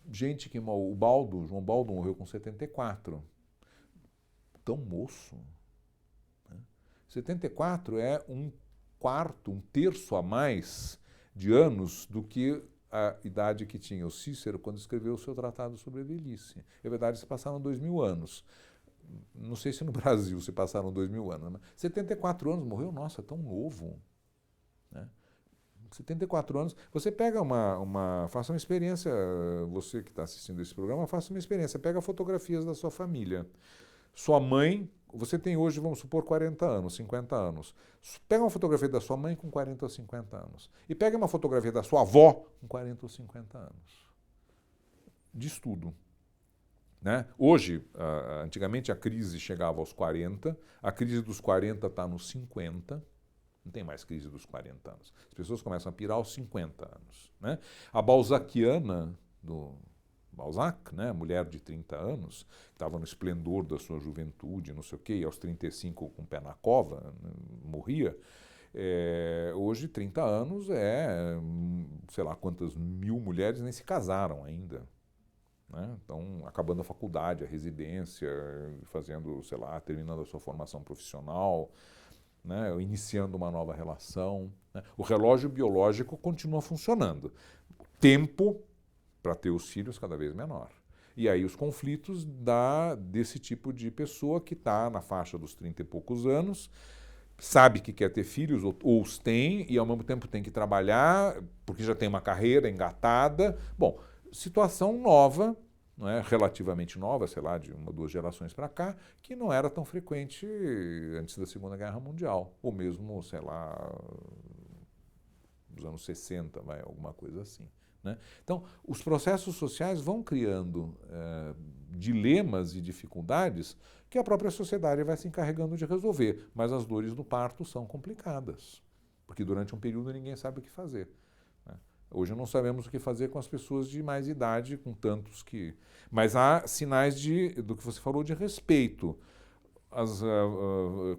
Gente que, o Baldo, João Baldo morreu com 74, tão moço. Né? 74 é um quarto, um terço a mais de anos do que a idade que tinha o Cícero quando escreveu o seu tratado sobre a velhice. É verdade, se passaram 2000 anos. Não sei se no Brasil se passaram 2000 anos, mas 74 anos morreu, nossa, tão novo. Né? 74 anos, você pega faça uma experiência, você que está assistindo esse programa, faça uma experiência, pega fotografias da sua família. Sua mãe, você tem hoje, vamos supor, 40 anos, 50 anos. Pega uma fotografia da sua mãe com 40 ou 50 anos. E pega uma fotografia da sua avó com 40 ou 50 anos. De estudo. Né? Hoje, antigamente a crise chegava aos 40, a crise dos 40 está nos 50. Não tem mais crise dos 40 anos. As pessoas começam a pirar aos 50 anos. Né? A balzaquiana do Balzac, né, mulher de 30 anos, que estava no esplendor da sua juventude, não sei o quê, e aos 35 com o pé na cova, né, morria. Hoje, 30 anos sei lá quantas mil mulheres nem se casaram ainda. Né? Então, acabando a faculdade, a residência, fazendo, sei lá, terminando a sua formação profissional, né, iniciando uma nova relação. Né? O relógio biológico continua funcionando. O tempo para ter os filhos cada vez menor. E aí os conflitos desse tipo de pessoa que está na faixa dos 30 e poucos anos, sabe que quer ter filhos, ou os tem, e ao mesmo tempo tem que trabalhar, porque já tem uma carreira engatada. Bom, situação nova, não é? Relativamente nova, sei lá, de uma, duas gerações para cá, que não era tão frequente antes da Segunda Guerra Mundial, ou mesmo, sei lá, dos anos 60, alguma coisa assim. Né? Então, os processos sociais vão criando dilemas e dificuldades que a própria sociedade vai se encarregando de resolver, mas as dores do parto são complicadas, porque durante um período ninguém sabe o que fazer. Né? Hoje não sabemos o que fazer com as pessoas de mais idade, com tantos que... Mas há sinais do que você falou de respeito. As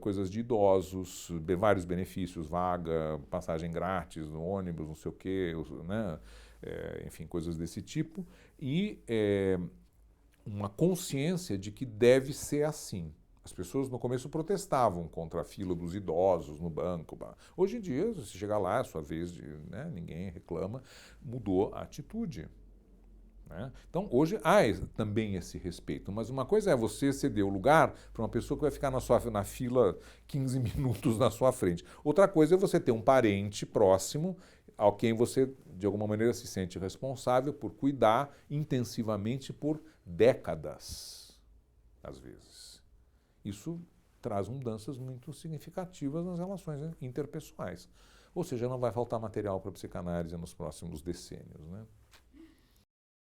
coisas de idosos, vários benefícios, vaga, passagem grátis no ônibus, não sei o quê, né? Enfim, coisas desse tipo. E uma consciência de que deve ser assim. As pessoas no começo protestavam contra a fila dos idosos no banco. Hoje em dia, se chegar lá, é a sua vez, né, ninguém reclama, mudou a atitude. Né? Então, hoje há também esse respeito, mas uma coisa é você ceder o lugar para uma pessoa que vai ficar na fila 15 minutos na sua frente. Outra coisa é você ter um parente próximo a quem você, de alguma maneira, se sente responsável por cuidar intensivamente por décadas, às vezes. Isso traz mudanças muito significativas nas relações interpessoais. Ou seja, não vai faltar material para a psicanálise nos próximos decênios. Né?